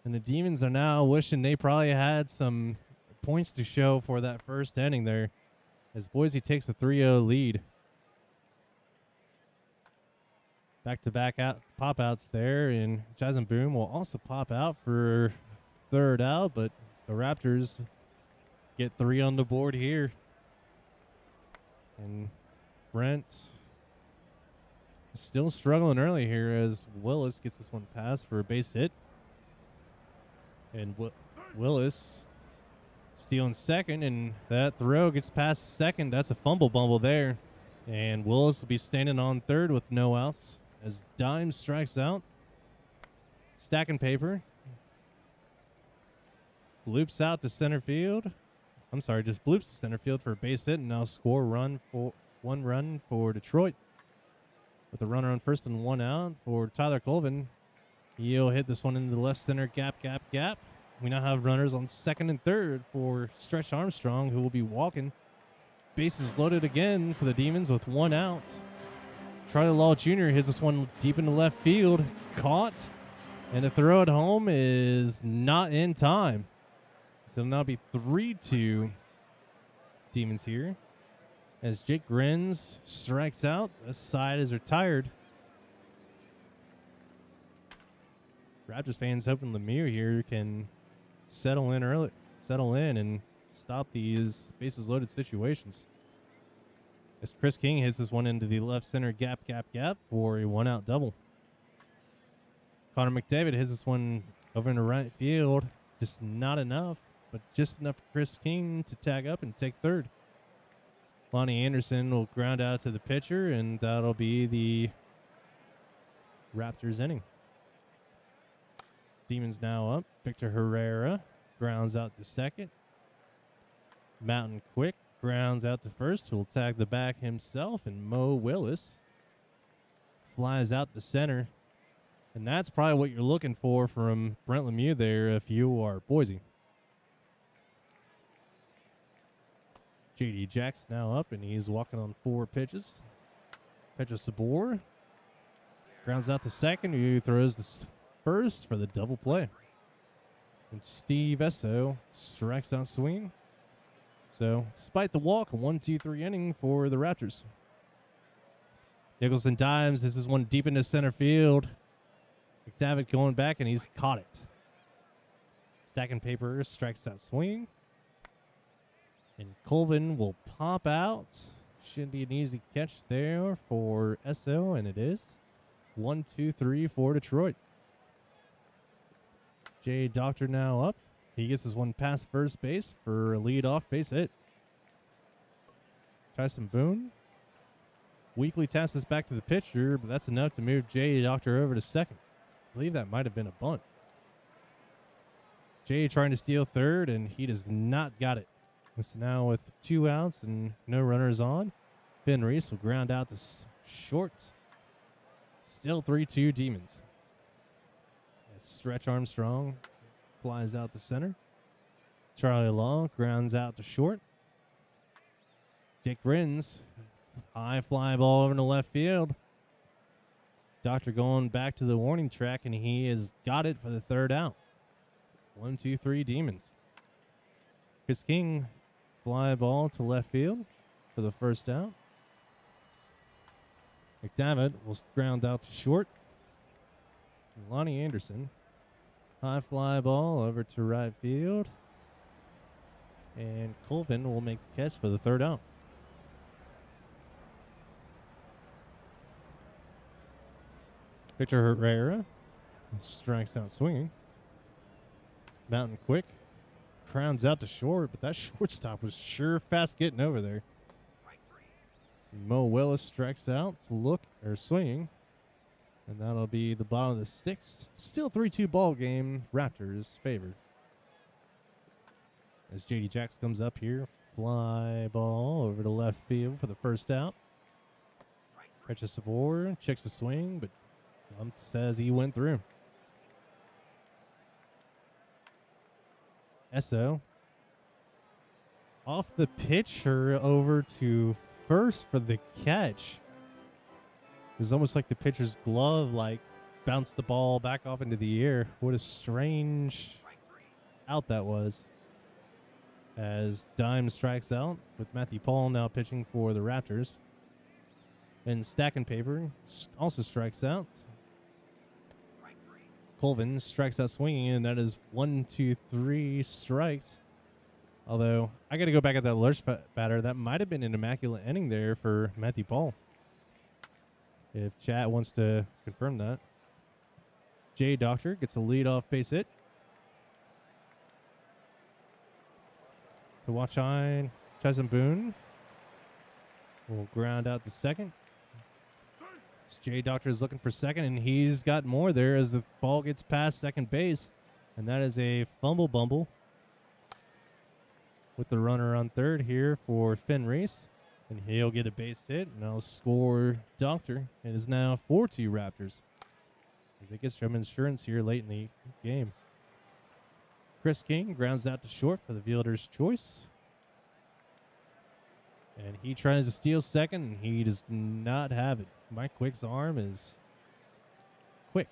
And the Demons are now wishing they probably had some points to show for that first inning there, as Boise takes a 3-0 lead. Back-to-back pop-outs there, and Jasmine Boom will also pop out for third out, but the Raptors get 3 on the board here. And Brent Still struggling early here as Willis gets this one passed for a base hit. And Willis stealing second, and that throw gets past second. That's a fumble bumble there. And Willis will be standing on third with no outs as Dime strikes out. Stacking paper. Loops out to center field. I'm sorry, just bloops to center field for a base hit, and now score one run for Detroit. With a runner on first and one out for Tyler Colvin. He'll hit this one into the left center gap. We now have runners on second and third for Stretch Armstrong, who will be walking. Bases loaded again for the Demons with one out. Charlie Law Jr. hits this one deep into left field. Caught. And the throw at home is not in time. So it'll now be 3-2 Demons here. As Jake Grins strikes out, this side is retired. Raptors fans hoping Lemieux here can settle in and stop these bases loaded situations. As Chris King hits this one into the left center gap for a one out double. Connor McDavid hits this one over into right field. Just not enough, but just enough for Chris King to tag up and take third. Lonnie Anderson will ground out to the pitcher, and that'll be the Raptors inning. Demons now up. Victor Herrera grounds out to second. Mountain Quick grounds out to first, who will tag the back himself, and Mo Willis flies out to center. And that's probably what you're looking for from Brent Lemieux there if you are Boise. J.D. Jack's now up, and he's walking on 4 pitches. Pedro Sabor grounds out to second, who throws the first for the double play. And Steve Esso strikes out swinging. So, despite the walk, a 1-2-3 inning for the Raptors. Nicholson dimes. This is one deep into center field. McDavid going back, and he's caught it. Stacking paper, strikes out swinging. And Colvin will pop out. Should be an easy catch there for Esso, and it is. 1-2-3 for Detroit. Jay Doctor now up. He gets his one past first base for a lead-off base hit. Tyson Boone weakly taps this back to the pitcher, but that's enough to move Jay Doctor over to second. I believe that might have been a bunt. Jay trying to steal third, and he does not got it. So now with 2 outs and no runners on, Ben Reese will ground out to short. Still 3-2 Demons. As Stretch Armstrong flies out to center. Charlie Law grounds out to short. Jake Grins, high fly ball over to left field. Doctor going back to the warning track, and he has got it for the third out. 1-2-3 Demons. Chris King, fly ball to left field for the first out. McDavid will ground out to short. Lonnie Anderson, high fly ball over to right field. And Colvin will make the catch for the third out. Victor Herrera strikes out swinging. Mountain Quick crowns out to short, but that shortstop was sure fast getting over there. Mo Willis strikes out to swinging. And that'll be the bottom of the 6th. Still 3-2 ball game. Raptors favored. As J.D. Jacks comes up here, fly ball over to left field for the first out. Precious Sabor checks the swing, but says he went through. Esso off the pitcher over to first for the catch. It was almost like the pitcher's glove bounced the ball back off into the air. What a strange out that was. As Dime strikes out with Matthew Paul now pitching for the Raptors. And Stacking Paper also strikes out. Colvin strikes out swinging, and that is 1-2-3 strikes. Although, I got to go back at that Lurch batter. That might have been an immaculate inning there for Matthew Paul. if chat wants to confirm that. J Doctor gets a leadoff base hit. To Watchine, Chesson Boone will ground out to second. J Doctor is looking for second, and he's got more there as the ball gets past second base. And that is a fumble bumble with the runner on third here for Finn Reese. And he'll get a base hit, and I'll score Doctor. It is now 4-2 Raptors as it gets some insurance here late in the game. Chris King grounds out to short for the fielder's choice. And he tries to steal second, and he does not have it. Mike Quick's arm is quick.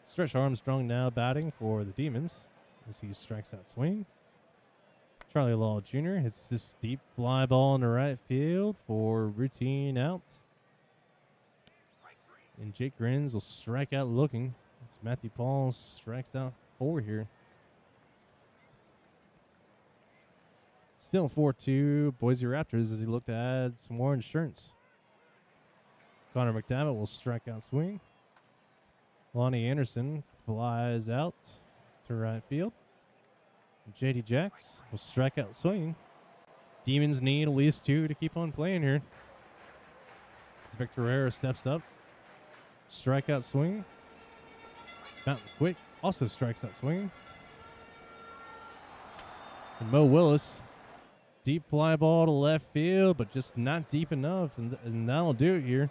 Stretch Armstrong now batting for the Demons as he strikes out swing. Charlie Law Jr. hits this deep fly ball in the right field for routine out. And Jake Grins will strike out looking as Matthew Paul strikes out 4 here. Still 4-2 Boise Raptors as he looked to add some more insurance. Connor McDavitt will strike out swing. Lonnie Anderson flies out to right field. JD Jacks will strike out swinging. Demons need at least 2 to keep on playing here. As Victor Herrera steps up. Strikeout swing. Mountain Quick also strikes out swinging. And Mo Willis, deep fly ball to left field, but just not deep enough, and that'll do it here.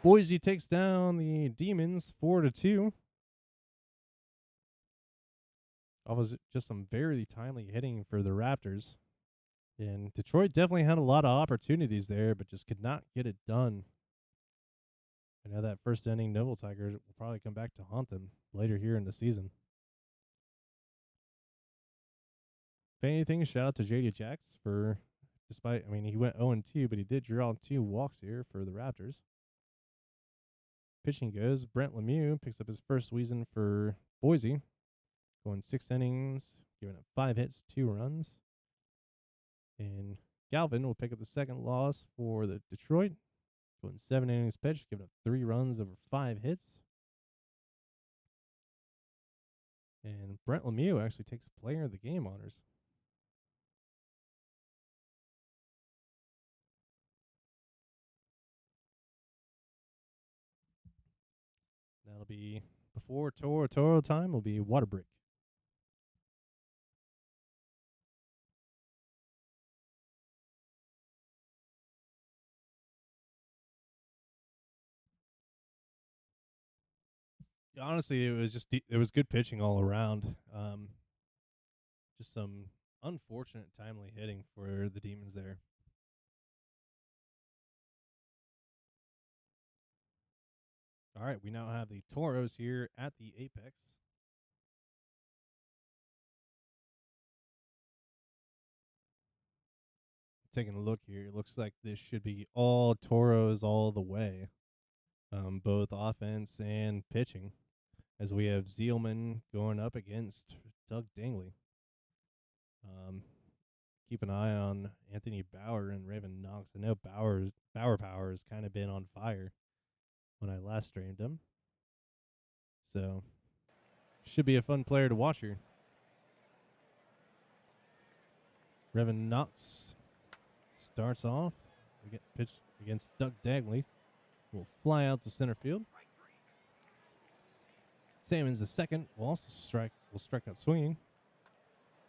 Boise takes down the Demons 4-2. That was just some very timely hitting for the Raptors. And Detroit definitely had a lot of opportunities there, but just could not get it done. I know that first inning Noble Tiger will probably come back to haunt them later here in the season. If anything, shout out to JD Jacks for, he went 0-2, but he did draw 2 walks here for the Raptors. Pitching goes, Brent Lemieux picks up his first season for Boise, going 6 innings, giving up 5 hits, 2 runs. And Galvin will pick up the second loss for the Detroit, going 7 innings pitched, giving up 3 runs over 5 hits. And Brent Lemieux actually takes player of the game honors. That'll be before Toro time will be Water Brick. Honestly, it was good pitching all around. Just some unfortunate timely hitting for the Demons there. All right, we now have the Toros here at the Apex. Taking a look here, it looks like this should be all Toros all the way, both offense and pitching, as we have Zeilman going up against Doug Dingley. Keep an eye on Anthony Bauer and Raven Knox. I know Bauer Power has kind of been on fire when I last streamed him. So, should be a fun player to watch here. Raven Knox starts off. We get pitch against Doug Dagley. Will fly out to center field. Salmon's the second. Will strike out swinging.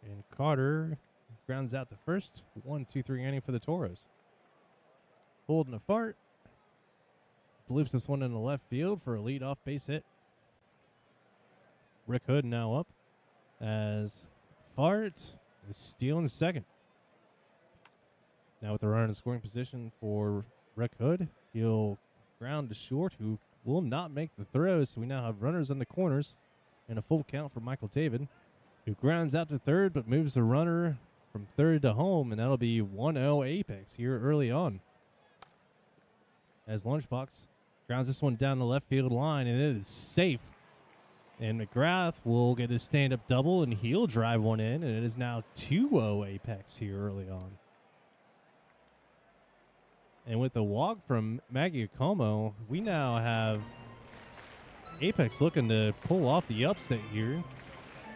And Carter grounds out to first. 1-2-3 inning for the Toros. Holding a fart. Bloops this one in the left field for a leadoff base hit. Rick Hood now up as Fart is stealing second. Now with the runner in scoring position for Rick Hood, he'll ground to short, who will not make the throw. So we now have runners in the corners and a full count for Michael David, who grounds out to third but moves the runner from third to home, and that'll be 1-0 Apex here early on. As Lunchbox grounds this one down the left field line, and it is safe. And McGrath will get his stand-up double, and he'll drive one in, and it is now 2-0 Apex here early on. And with the walk from Maggie Como, we now have Apex looking to pull off the upset here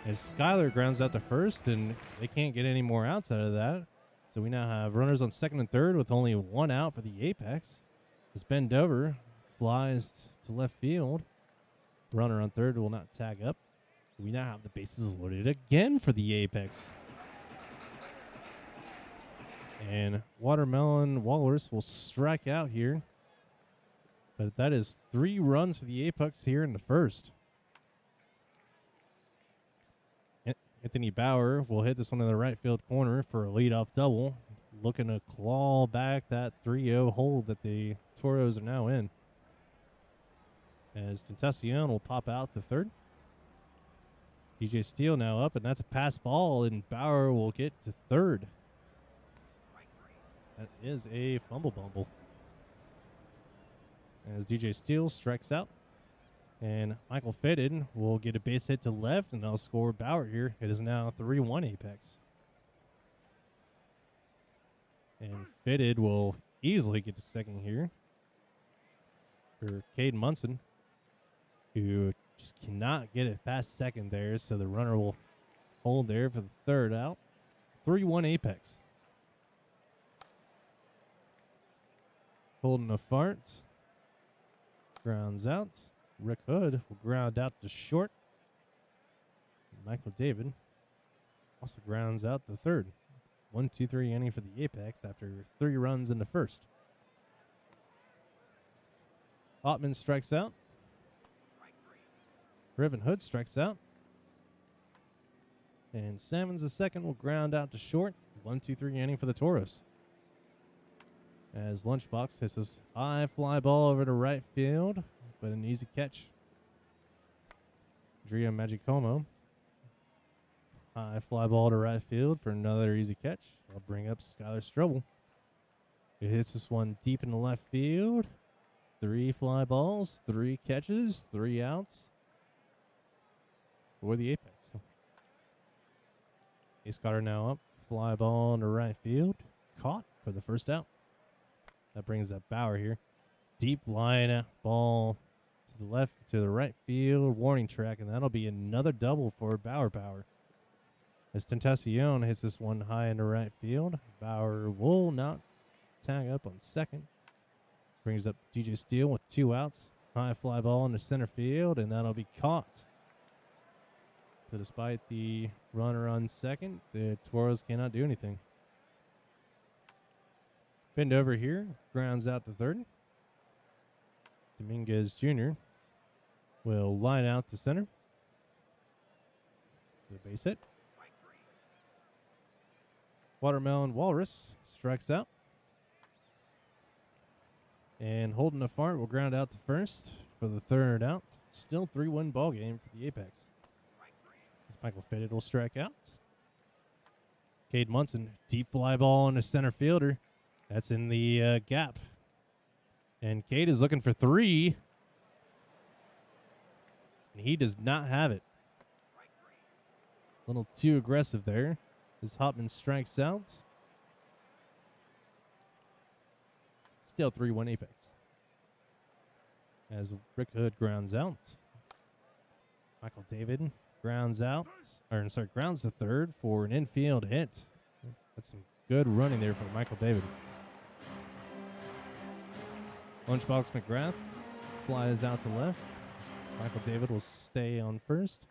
as Skylar grounds out to first, and they can't get any more outs out of that. So we now have runners on second and third with only one out for the Apex. As Ben Dover flies to left field. Runner on third will not tag up. We now have the bases loaded again for the Apex. And Watermelon Walrus will strike out here. But that is 3 runs for the Apex here in the first. Anthony Bauer will hit this one in the right field corner for a leadoff double. Looking to claw back that 3-0 hold that the Toros are now in. As Tentacion will pop out to third. DJ Steele now up, and that's a pass ball, and Bauer will get to third. That is a fumble bumble. As DJ Steele strikes out, and Michael Fitted will get a base hit to left, and they'll score Bauer here. It is now 3-1 Apex. And Fitted will easily get to second here for Cade Munson, who just cannot get it past second there, so the runner will hold there for the third out. 3-1 Apex. Holding a fart. Grounds out. Rick Hood will ground out to short. Michael David also grounds out the third. 1-2-3 inning for the Apex after 3 runs in the first. Ottman strikes out. Riven Hood strikes out. And Salmons the second will ground out to short. 1-2-3 inning for the Toros. As Lunchbox hits his high fly ball over to right field, but an easy catch. Drea Magicomo. High fly ball to right field for another easy catch. I'll bring up Skylar Strobel. He hits this one deep in the left field. 3 fly balls, 3 catches, 3 outs for the Apex. Ace Carter now up. Fly ball into right field. Caught for the first out. That brings up Bauer here. Deep line ball to the left, to the right field. Warning track, and that'll be another double for Bauer. As Tentacion hits this one high into right field. Bauer will not tag up on second. Brings up DJ Steele with 2 outs. High fly ball into center field, and that'll be caught. So despite the runner on second, the Toros cannot do anything. Bend over here, grounds out the third. Dominguez Jr. will line out to center. The base hit. Watermelon Walrus strikes out. And Holden a fart will ground out to first for the third out. Still 3-1 ball game for the Apex. As Michael Fitted will strike out. Cade Munson, deep fly ball on a center fielder. That's in the gap. And Cade is looking for 3. And he does not have it. A little too aggressive there. As Hopman strikes out. Still 3-1 Apex. As Rick Hood grounds out. Michael David grounds out. Grounds the third for an infield hit. That's some good running there for Michael David. Lunchbox McGrath flies out to left. Michael David will stay on first.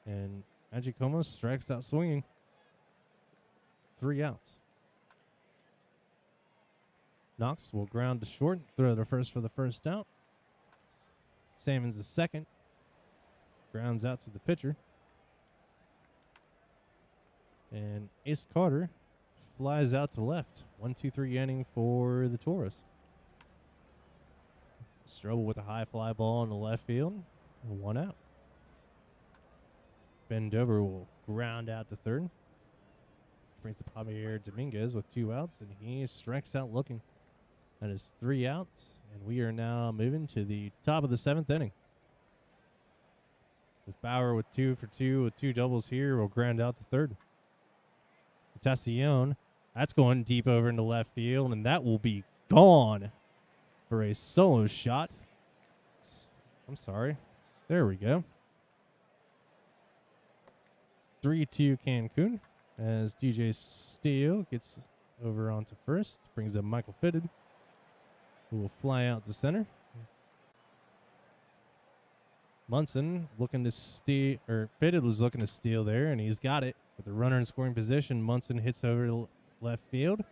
And Magicomo strikes out swinging. 3 outs. Knox will ground to short, throw to first for the first out. Salmons the second. Grounds out to the pitcher. And Ace Carter flies out to left. 1-2-3 inning for the Toros. Strobel with a high fly ball in the left field. 1 out. Ben Dover will ground out to third. Brings up Javier Dominguez with 2 outs, and he strikes out looking. That is 3 outs, and we are now moving to the top of the 7th inning. With Bauer with 2 for 2 with 2 doubles here, will ground out to third. Tentacion, that's going deep over into left field, and that will be gone for a solo shot. I'm sorry. There we go. 3-2 Cancun as DJ Steele gets over onto first. Brings up Michael Fitted, who will fly out to center. Munson looking to steal, or Fitted was looking to steal there, and he's got it. With the runner in scoring position, Munson hits over to left field.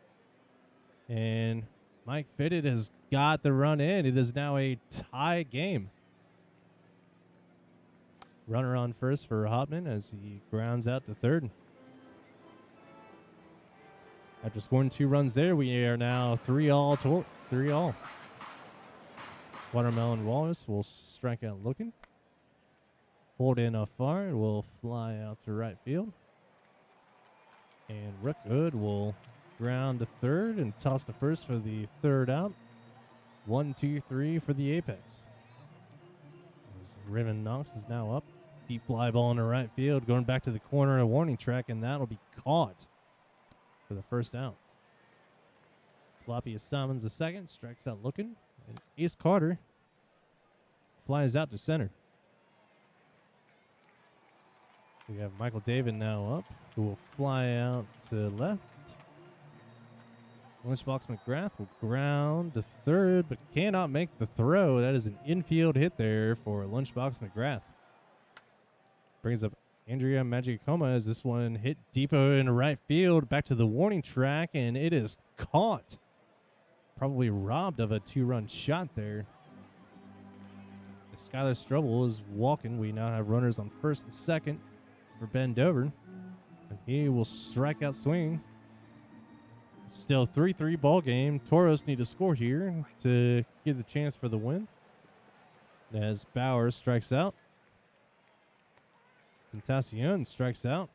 And Mike Fitted has got the run in. It is now a tie game. Runner on first for Hopman as he grounds out to third. After scoring 2 runs there, we are now 3-all. 3-all. Watermelon Wallace will strike out looking. Hold in afar. It will fly out to right field. And Rick Hood will ground to third and toss the first for the third out. 1-2-3 for the Apex. As Raymond Knox is now up. Deep fly ball in the right field, going back to the corner of warning track, and that'll be caught for the first out. Sloppy summons the second, strikes out looking, and Ace Carter flies out to center. We have Michael David now up, who will fly out to left. Lunchbox McGrath will ground to third, but cannot make the throw. That is an infield hit there for Lunchbox McGrath. Brings up Andrea Magicoma as this one hit deep in right field, back to the warning track, and it is caught. Probably robbed of a 2-run shot there. As Skylar Strobel is walking, we now have runners on first and second for Ben Dover. And he will strike out swinging. Still 3-3 ball game. Toros need to score here to get the chance for the win. As Bauer strikes out. Tentacion strikes out.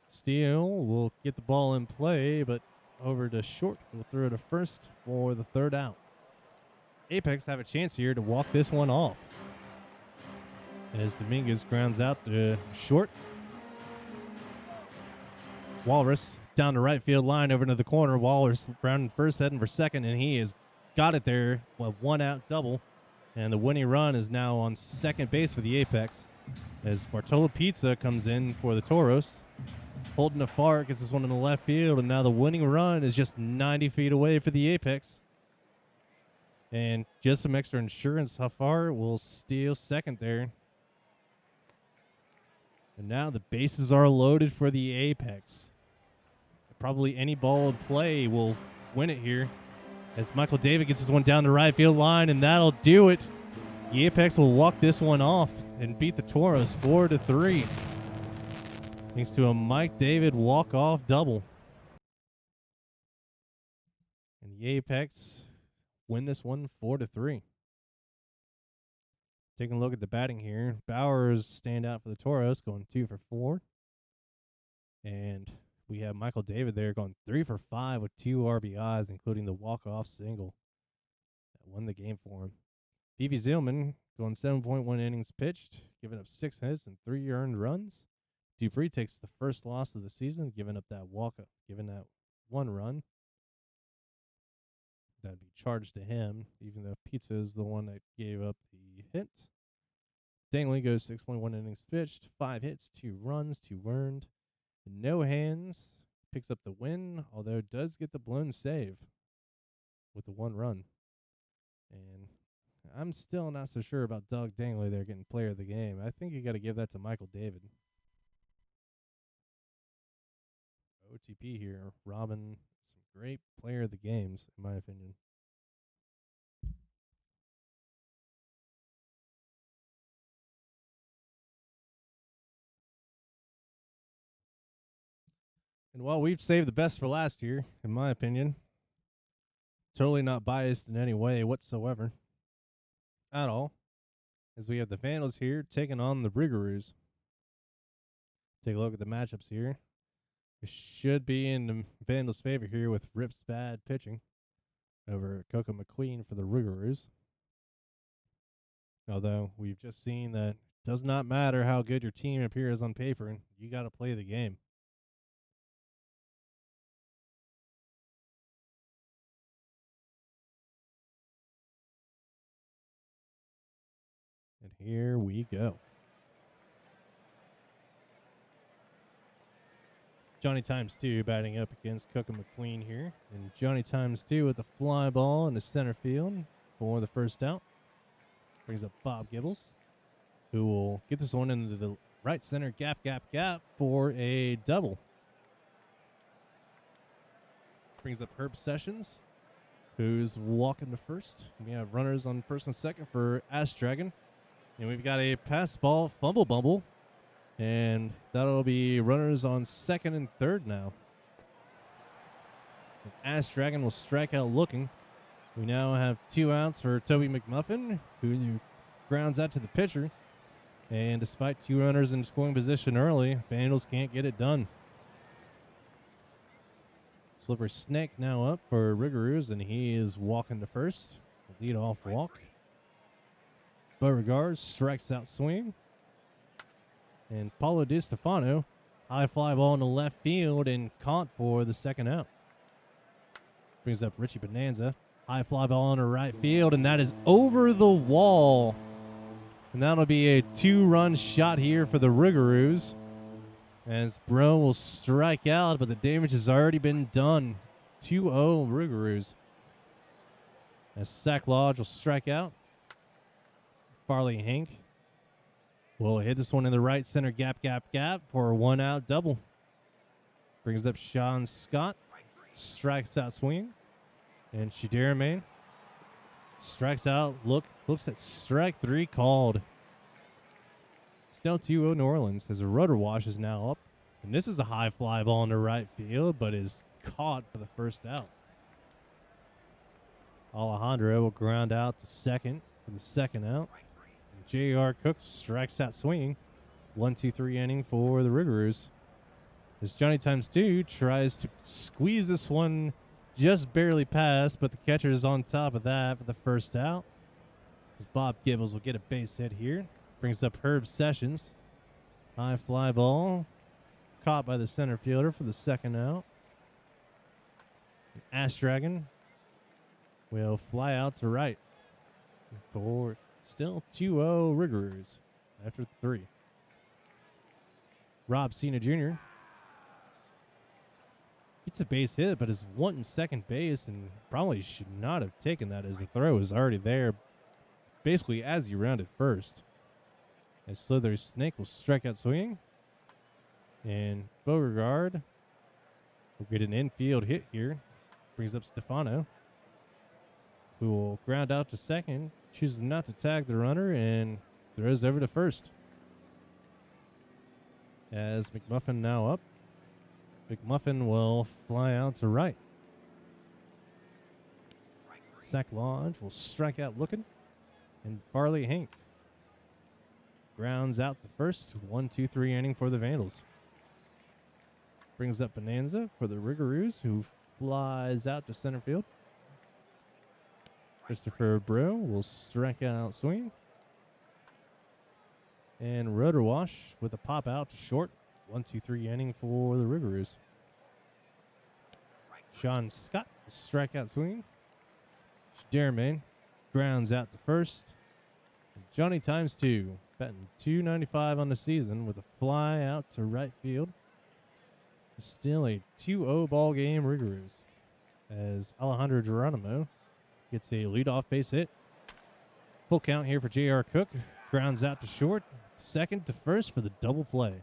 Steele will get the ball in play, but over to short. We'll throw to first for the third out. Apex have a chance here to walk this one off. As Dominguez grounds out to short. Walrus down the right field line over to the corner. Walrus grounding first, heading for second, and he has got it there. Well, 1-out double. And the winning run is now on second base for the Apex. As Bartolo Pizza comes in for the Toros. Holding afar, gets this one in the left field, and now the winning run is just 90 feet away for the Apex. And just some extra insurance, Huffar will steal second there. And now the bases are loaded for the Apex. Probably any ball in play will win it here. As Michael David gets this one down the right field line, and that'll do it. The Apex will walk this one off and beat the Toros 4-3. Thanks to a Mike David walk-off double. And the Apex win this one 4-3. Taking a look at the batting here. Bowers stand out for the Toros, going 2 for 4. And we have Michael David there going 3 for 5 with 2 RBIs, including the walk-off single that won the game for him. Phoebe Zillman going 7.1 innings pitched, giving up 6 hits and 3 earned runs. Dupree takes the first loss of the season, giving up that walk-up, giving that 1 run. That'd be charged to him, even though Pizza is the one that gave up the hit. Dangley goes 6.1 innings pitched, 5 hits, 2 runs, 2 earned. No hands, picks up the win, although does get the blown save with the 1 run. And I'm still not so sure about Doug Dangley there getting player of the game. I think you got to give that to Michael David. OTP here, Robin, some great player of the games, in my opinion. And while we've saved the best for last year, in my opinion, totally not biased in any way whatsoever, at all, as we have the Vandals here taking on the Brigaroos. Take a look at the matchups here. It should be in the Vandals' favor here with Rip's bad pitching over Coco McQueen for the Brigaroos. Although we've just seen that it does not matter how good your team appears on paper, you got to play the game. Here we go. Johnny times 2 batting up against Cook and McQueen here. And Johnny times 2 with the fly ball in the center field for the first out. Brings up Bob Gibbles, who will get this one into the right center gap for a double. Brings up Herb Sessions, who's walking to first. We have runners on first and second for Ash Dragon. And we've got a pass ball fumble bumble. And that'll be runners on second and third now. And Ash Dragon will strike out looking. We now have 2 outs for Toby McMuffin, who grounds out to the pitcher. And despite 2 runners in scoring position early, Vandals can't get it done. Sliver Snake now up for Rigaroos, and he is walking to first. Lead off walk. Beauregard strikes out swing. And Paulo Di Stefano, high fly ball in the left field and caught for the second out. Brings up Richie Bonanza. High fly ball in the right field, and that is over the wall. And that'll be a 2-run shot here for the Rigaroos, as Bro will strike out, but the damage has already been done. 2-0 Rigaroos. As Sack Lodge will strike out. Farley Hank will hit this one in the right center gap for a 1-out double. Brings up Sean Scott. Strikes out swinging. And Shadir Main strikes out. Looks at strike 3 called. Still 2-0 New Orleans as the rudder wash is now up. And this is a high fly ball in the right field, but is caught for the first out. Alejandro will ground out to second for the second out. J.R. Cook strikes out swinging. 1-2-3 inning for the Rigaroos. As Johnny times 2 tries to squeeze this one just barely past, but the catcher is on top of that for the first out. As Bob Gibbles will get a base hit here. Brings up Herb Sessions. High fly ball. Caught by the center fielder for the second out. Ash Dragon will fly out to right for still 2-0 Rigaroos after 3. Rob Cena Jr. gets a base hit, but is wanting second base and probably should not have taken that, as the throw is already there basically as he rounded first. As Slither Snake will strike out swinging. And Beauregard will get an infield hit here. Brings up Stefano, who will ground out to second. Chooses not to tag the runner and throws over to first. As McMuffin now up. McMuffin will fly out to right. Sack Lodge will strike out looking. And Farley Hank grounds out to first. 1-2-3 inning for the Vandals. Brings up Bonanza for the Rigaroos, who flies out to center field. Christopher Bro will strike out swing. And Rotor Wash with a pop out to short. 1-2-3 inning for the Rigaroos. Sean Scott will strike out swinging. Jermaine grounds out to first. And Johnny times 2, batting .295 on the season with a fly out to right field. Still a 2-0 ball game Rigaroos, as Alejandro Geronimo gets a leadoff base hit. Full count here for J.R. Cook. Grounds out to short, second to first for the double play.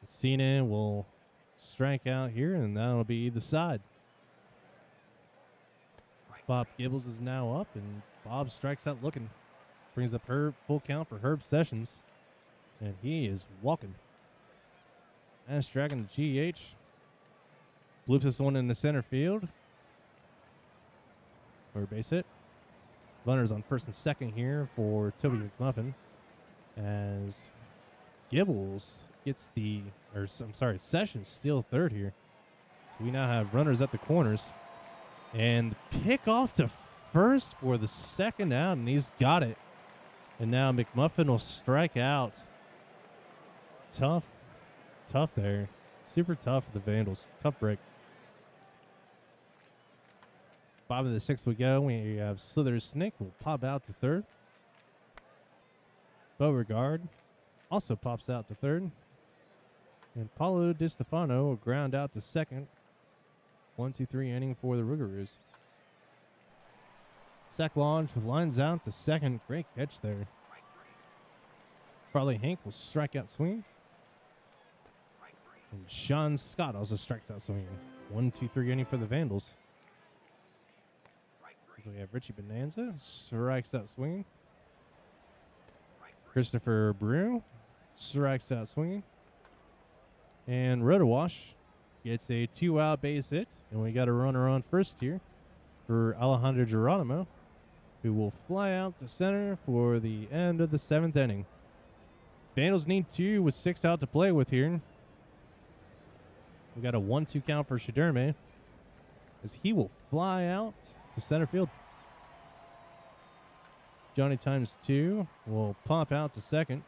Cena will strike out here, and that'll be the side. Bob Gibbles is now up, and Bob strikes out looking. Brings up Herb, full count for Herb Sessions, and he is walking. Ash Dragon to GH. Bloops this one in the center field. Or base hit. Runners on first and second here for Toby McMuffin. As Gibbles gets Sessions still third here. So we now have runners at the corners. And pick off to first for the second out, and he's got it. And now McMuffin will strike out. Tough there. Super tough for the Vandals. Tough break. Bottom of the sixth we go. We have Slither Snake will pop out to third. Beauregard also pops out to third. And Paulo Di Stefano will ground out to second. 1-2-3 inning for the Rougarous. Zach Lodge lines out to second. Great catch there. Farley Hank will strike out swinging. And Sean Scott also strikes out swinging. 1-2-3 inning for the Vandals. So we have Richie Bonanza strikes out swinging. Christopher Brew strikes out swinging. And Rotowash gets a 2-out base hit. And we got a runner on first here for Alejandro Geronimo, who will fly out to center for the end of the 7th inning. Vandals need 2 with 6 out to play with here. We got a 1-2 count for Shaderme as he will fly out to center field. Johnny times 2 will pop out to second.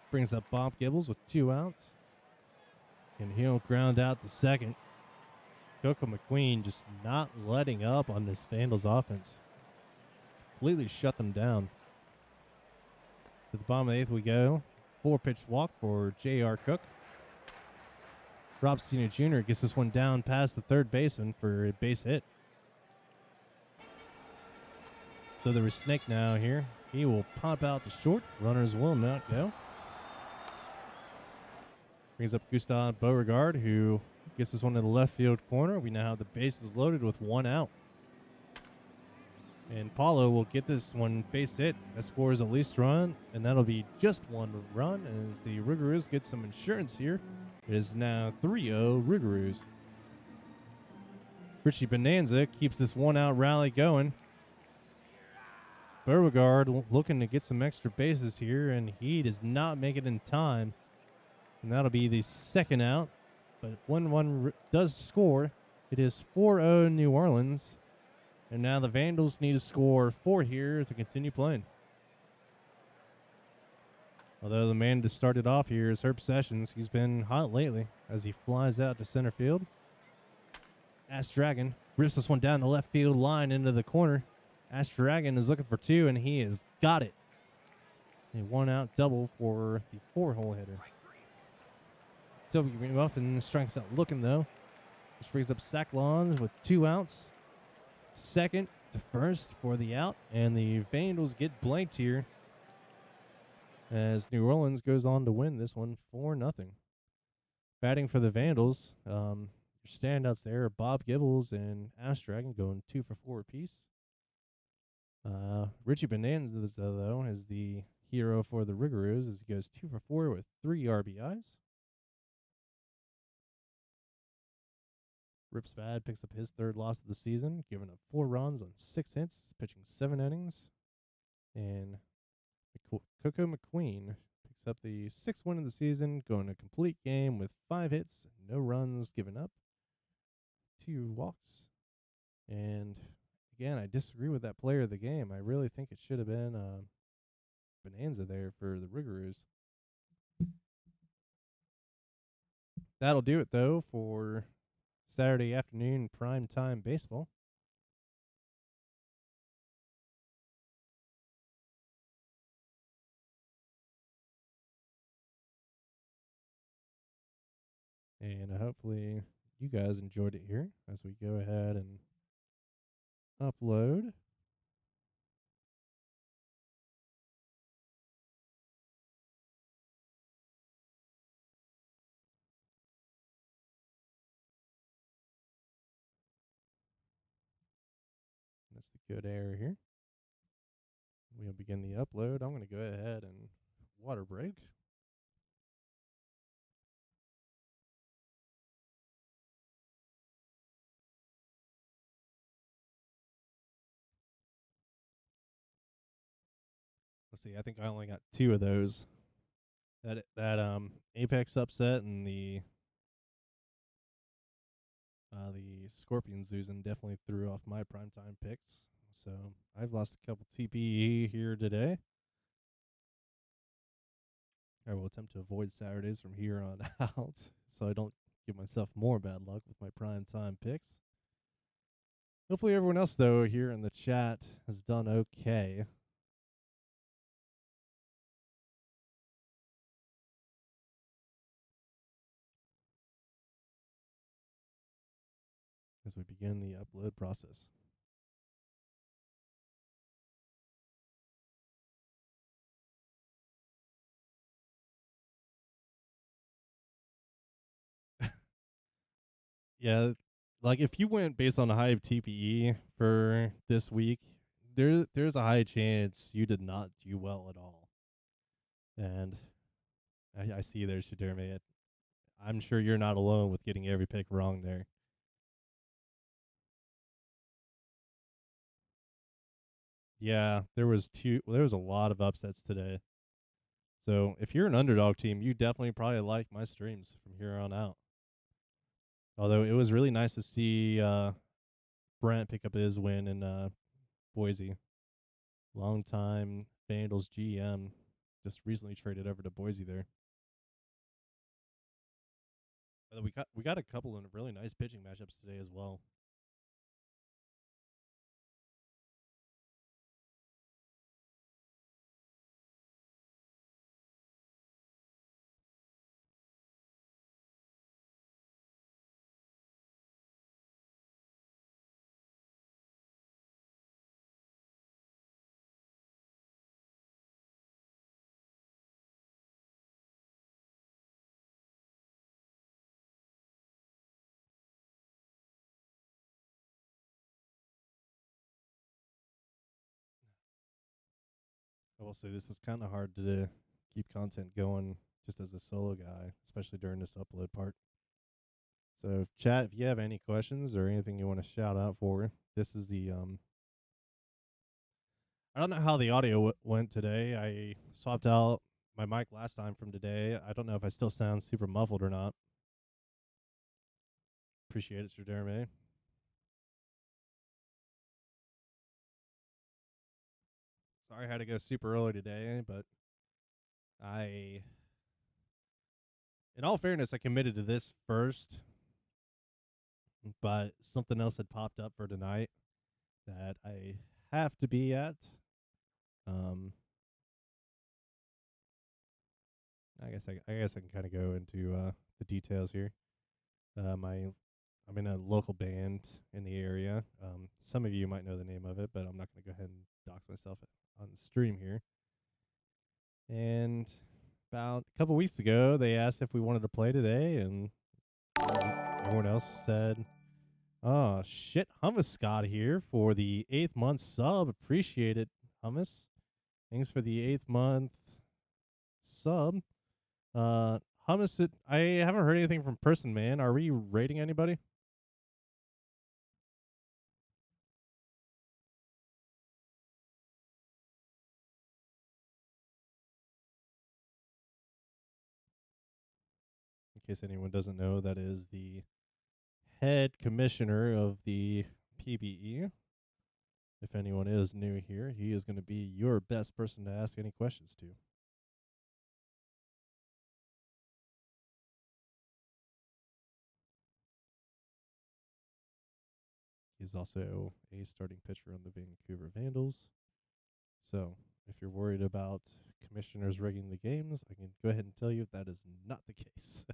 Brings up Bob Gibbles with 2 outs. And he'll ground out to second. Coco McQueen just not letting up on this Vandals offense. Completely shut them down. To the bottom of the 8th we go. 4-pitch walk for J.R. Cook. Rob Senior Jr. gets this one down past the third baseman for a base hit. So there is Snake now here. He will pop out to short. Runners will not go. Brings up Gustav Beauregard, who gets this one to the left field corner. We now have the bases loaded with 1 out. And Paulo will get this one base hit. That scores a least run, and that'll be just 1 run as the Rougarous get some insurance here. It is now 3-0 Rougarous. Richie Bonanza keeps this 1-out rally going. Beauregard looking to get some extra bases here, and he does not make it in time. And that'll be the 2nd out. But when one does score, it is 4-0 New Orleans. And now the Vandals need to score 4 here to continue playing. Although the man to start it off here is Herb Sessions. He's been hot lately as he flies out to center field. Ash Dragon rips this one down the left field line into the corner. Ash Dragon is looking for 2, and he has got it. A 1-out double for the 4-hole hitter. Toby Greenbuffin strikes out looking, though. Which brings up Zach Lodge with 2 outs. Second to first for the out. And the Vandals get blanked here as New Orleans goes on to win this one 4-0. Batting for the Vandals, your standouts there are Bob Gibbles and Ash Dragon going 2 for 4 apiece. Richie Bonanza, though, is the hero for the Rougarous as he goes 2 for 4 with 3 RBIs. Rip Spad picks up his 3rd loss of the season, giving up 4 runs on 6 hits, pitching 7 innings. And Coco McQueen picks up the 6th win of the season, going a complete game with 5 hits, no runs given up, 2 walks. And again, I disagree with that player of the game. I really think it should have been Bonanza there for the Rougarous. That'll do it, though, for Saturday afternoon primetime baseball. And hopefully you guys enjoyed it here as we go ahead and upload. That's the good error here. We'll begin the upload. I'm going to go ahead and water break. Let's see. I think I only got 2 of those. That Apex upset and the Scorpions losing definitely threw off my primetime picks. So I've lost a couple TPE here today. I will attempt to avoid Saturdays from here on out so I don't give myself more bad luck with my primetime picks. Hopefully everyone else, though, here in the chat has done okay. as we begin the upload process. Yeah, like if you went based on the high of TPE for this week, there's a high chance you did not do well at all. And I see there, Shaderme. I'm sure you're not alone with getting every pick wrong there. Yeah, there was a lot of upsets today. So if you're an underdog team, you definitely probably like my streams from here on out. Although it was really nice to see Brent pick up his win in Boise. Longtime Vandals GM just recently traded over to Boise there. Although we got a couple of really nice pitching matchups today as well. I will say this is kind of hard to keep content going just as a solo guy, especially during this upload part. So, chat, if you have any questions or anything you want to shout out for, this is the I don't know how the audio went today. I swapped out my mic last time from today. I don't know if I still sound super muffled or not. Appreciate it, Sir Jeremy. Sorry I had to go super early today, but I, in all fairness, I committed to this first, but something else had popped up for tonight that I have to be at. Um, I guess I can kind of go into the details here. I'm in a local band in the area. Some of you might know the name of it, but I'm not going to go ahead and dox myself on the stream here. And about a couple weeks ago, they asked if we wanted to play today, and everyone else said, "Oh shit, Hummus got here for the 8th month sub. Appreciate it, Hummus. Thanks for the 8th month sub." Uh, Hummus, I haven't heard anything from Person Man. Are we rating anybody? In case anyone doesn't know, that is the head commissioner of the PBE. If anyone is new here, he is going to be your best person to ask any questions to. He's also a starting pitcher on the Vancouver Vandals. So, if you're worried about commissioners rigging the games, I can go ahead and tell you that is not the case.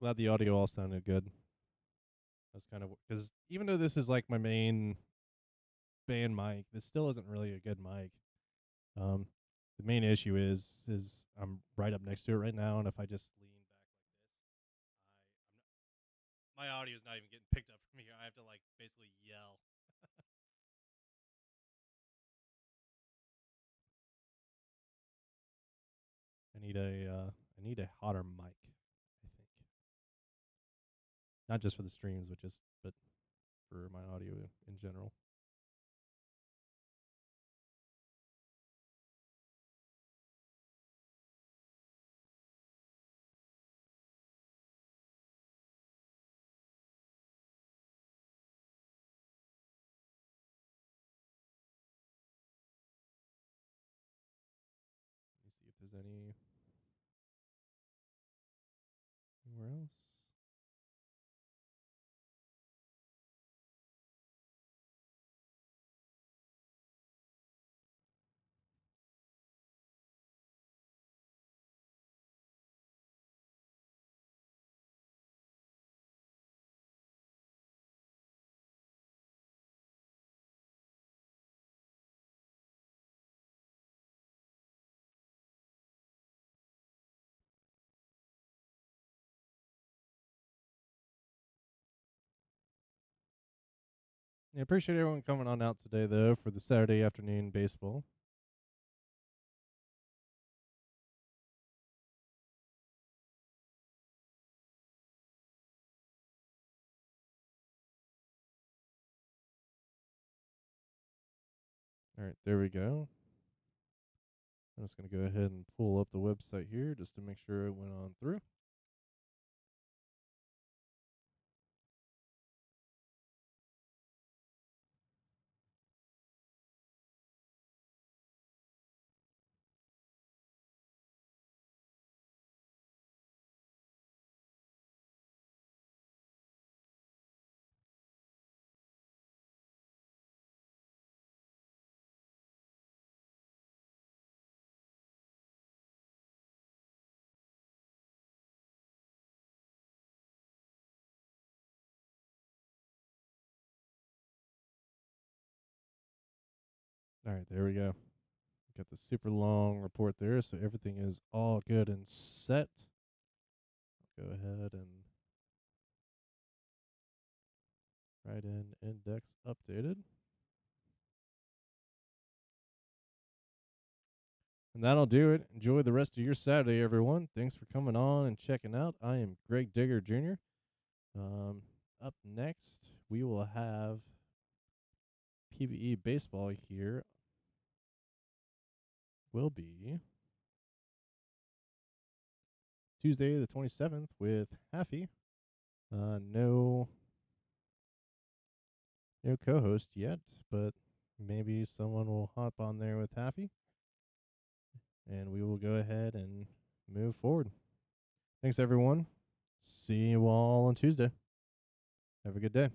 Glad the audio all sounded good. That's kind of because even though this is like my main band mic, this still isn't really a good mic. Um, the main issue is I'm right up next to it right now, and if I just lean back like this, my audio is not even getting picked up from here. I have to like basically yell. I need a hotter mic. I think not just for the streams, but for my audio in general. there's anywhere else. I appreciate everyone coming on out today, though, for the Saturday afternoon baseball. All right, there we go. I'm just going to go ahead and pull up the website here just to make sure it went on through. All right, there we go. Got the super long report there, so everything is all good and set. I'll go ahead and write in index updated. And that'll do it. Enjoy the rest of your Saturday, everyone. Thanks for coming on and checking out. I am Greg Digger Jr. Up next, we will have PBE baseball here. Will be Tuesday the 27th with Haffy. No co-host yet, but maybe someone will hop on there with Haffy, and we will go ahead and move forward. Thanks, everyone. See you all on Tuesday. Have a good day.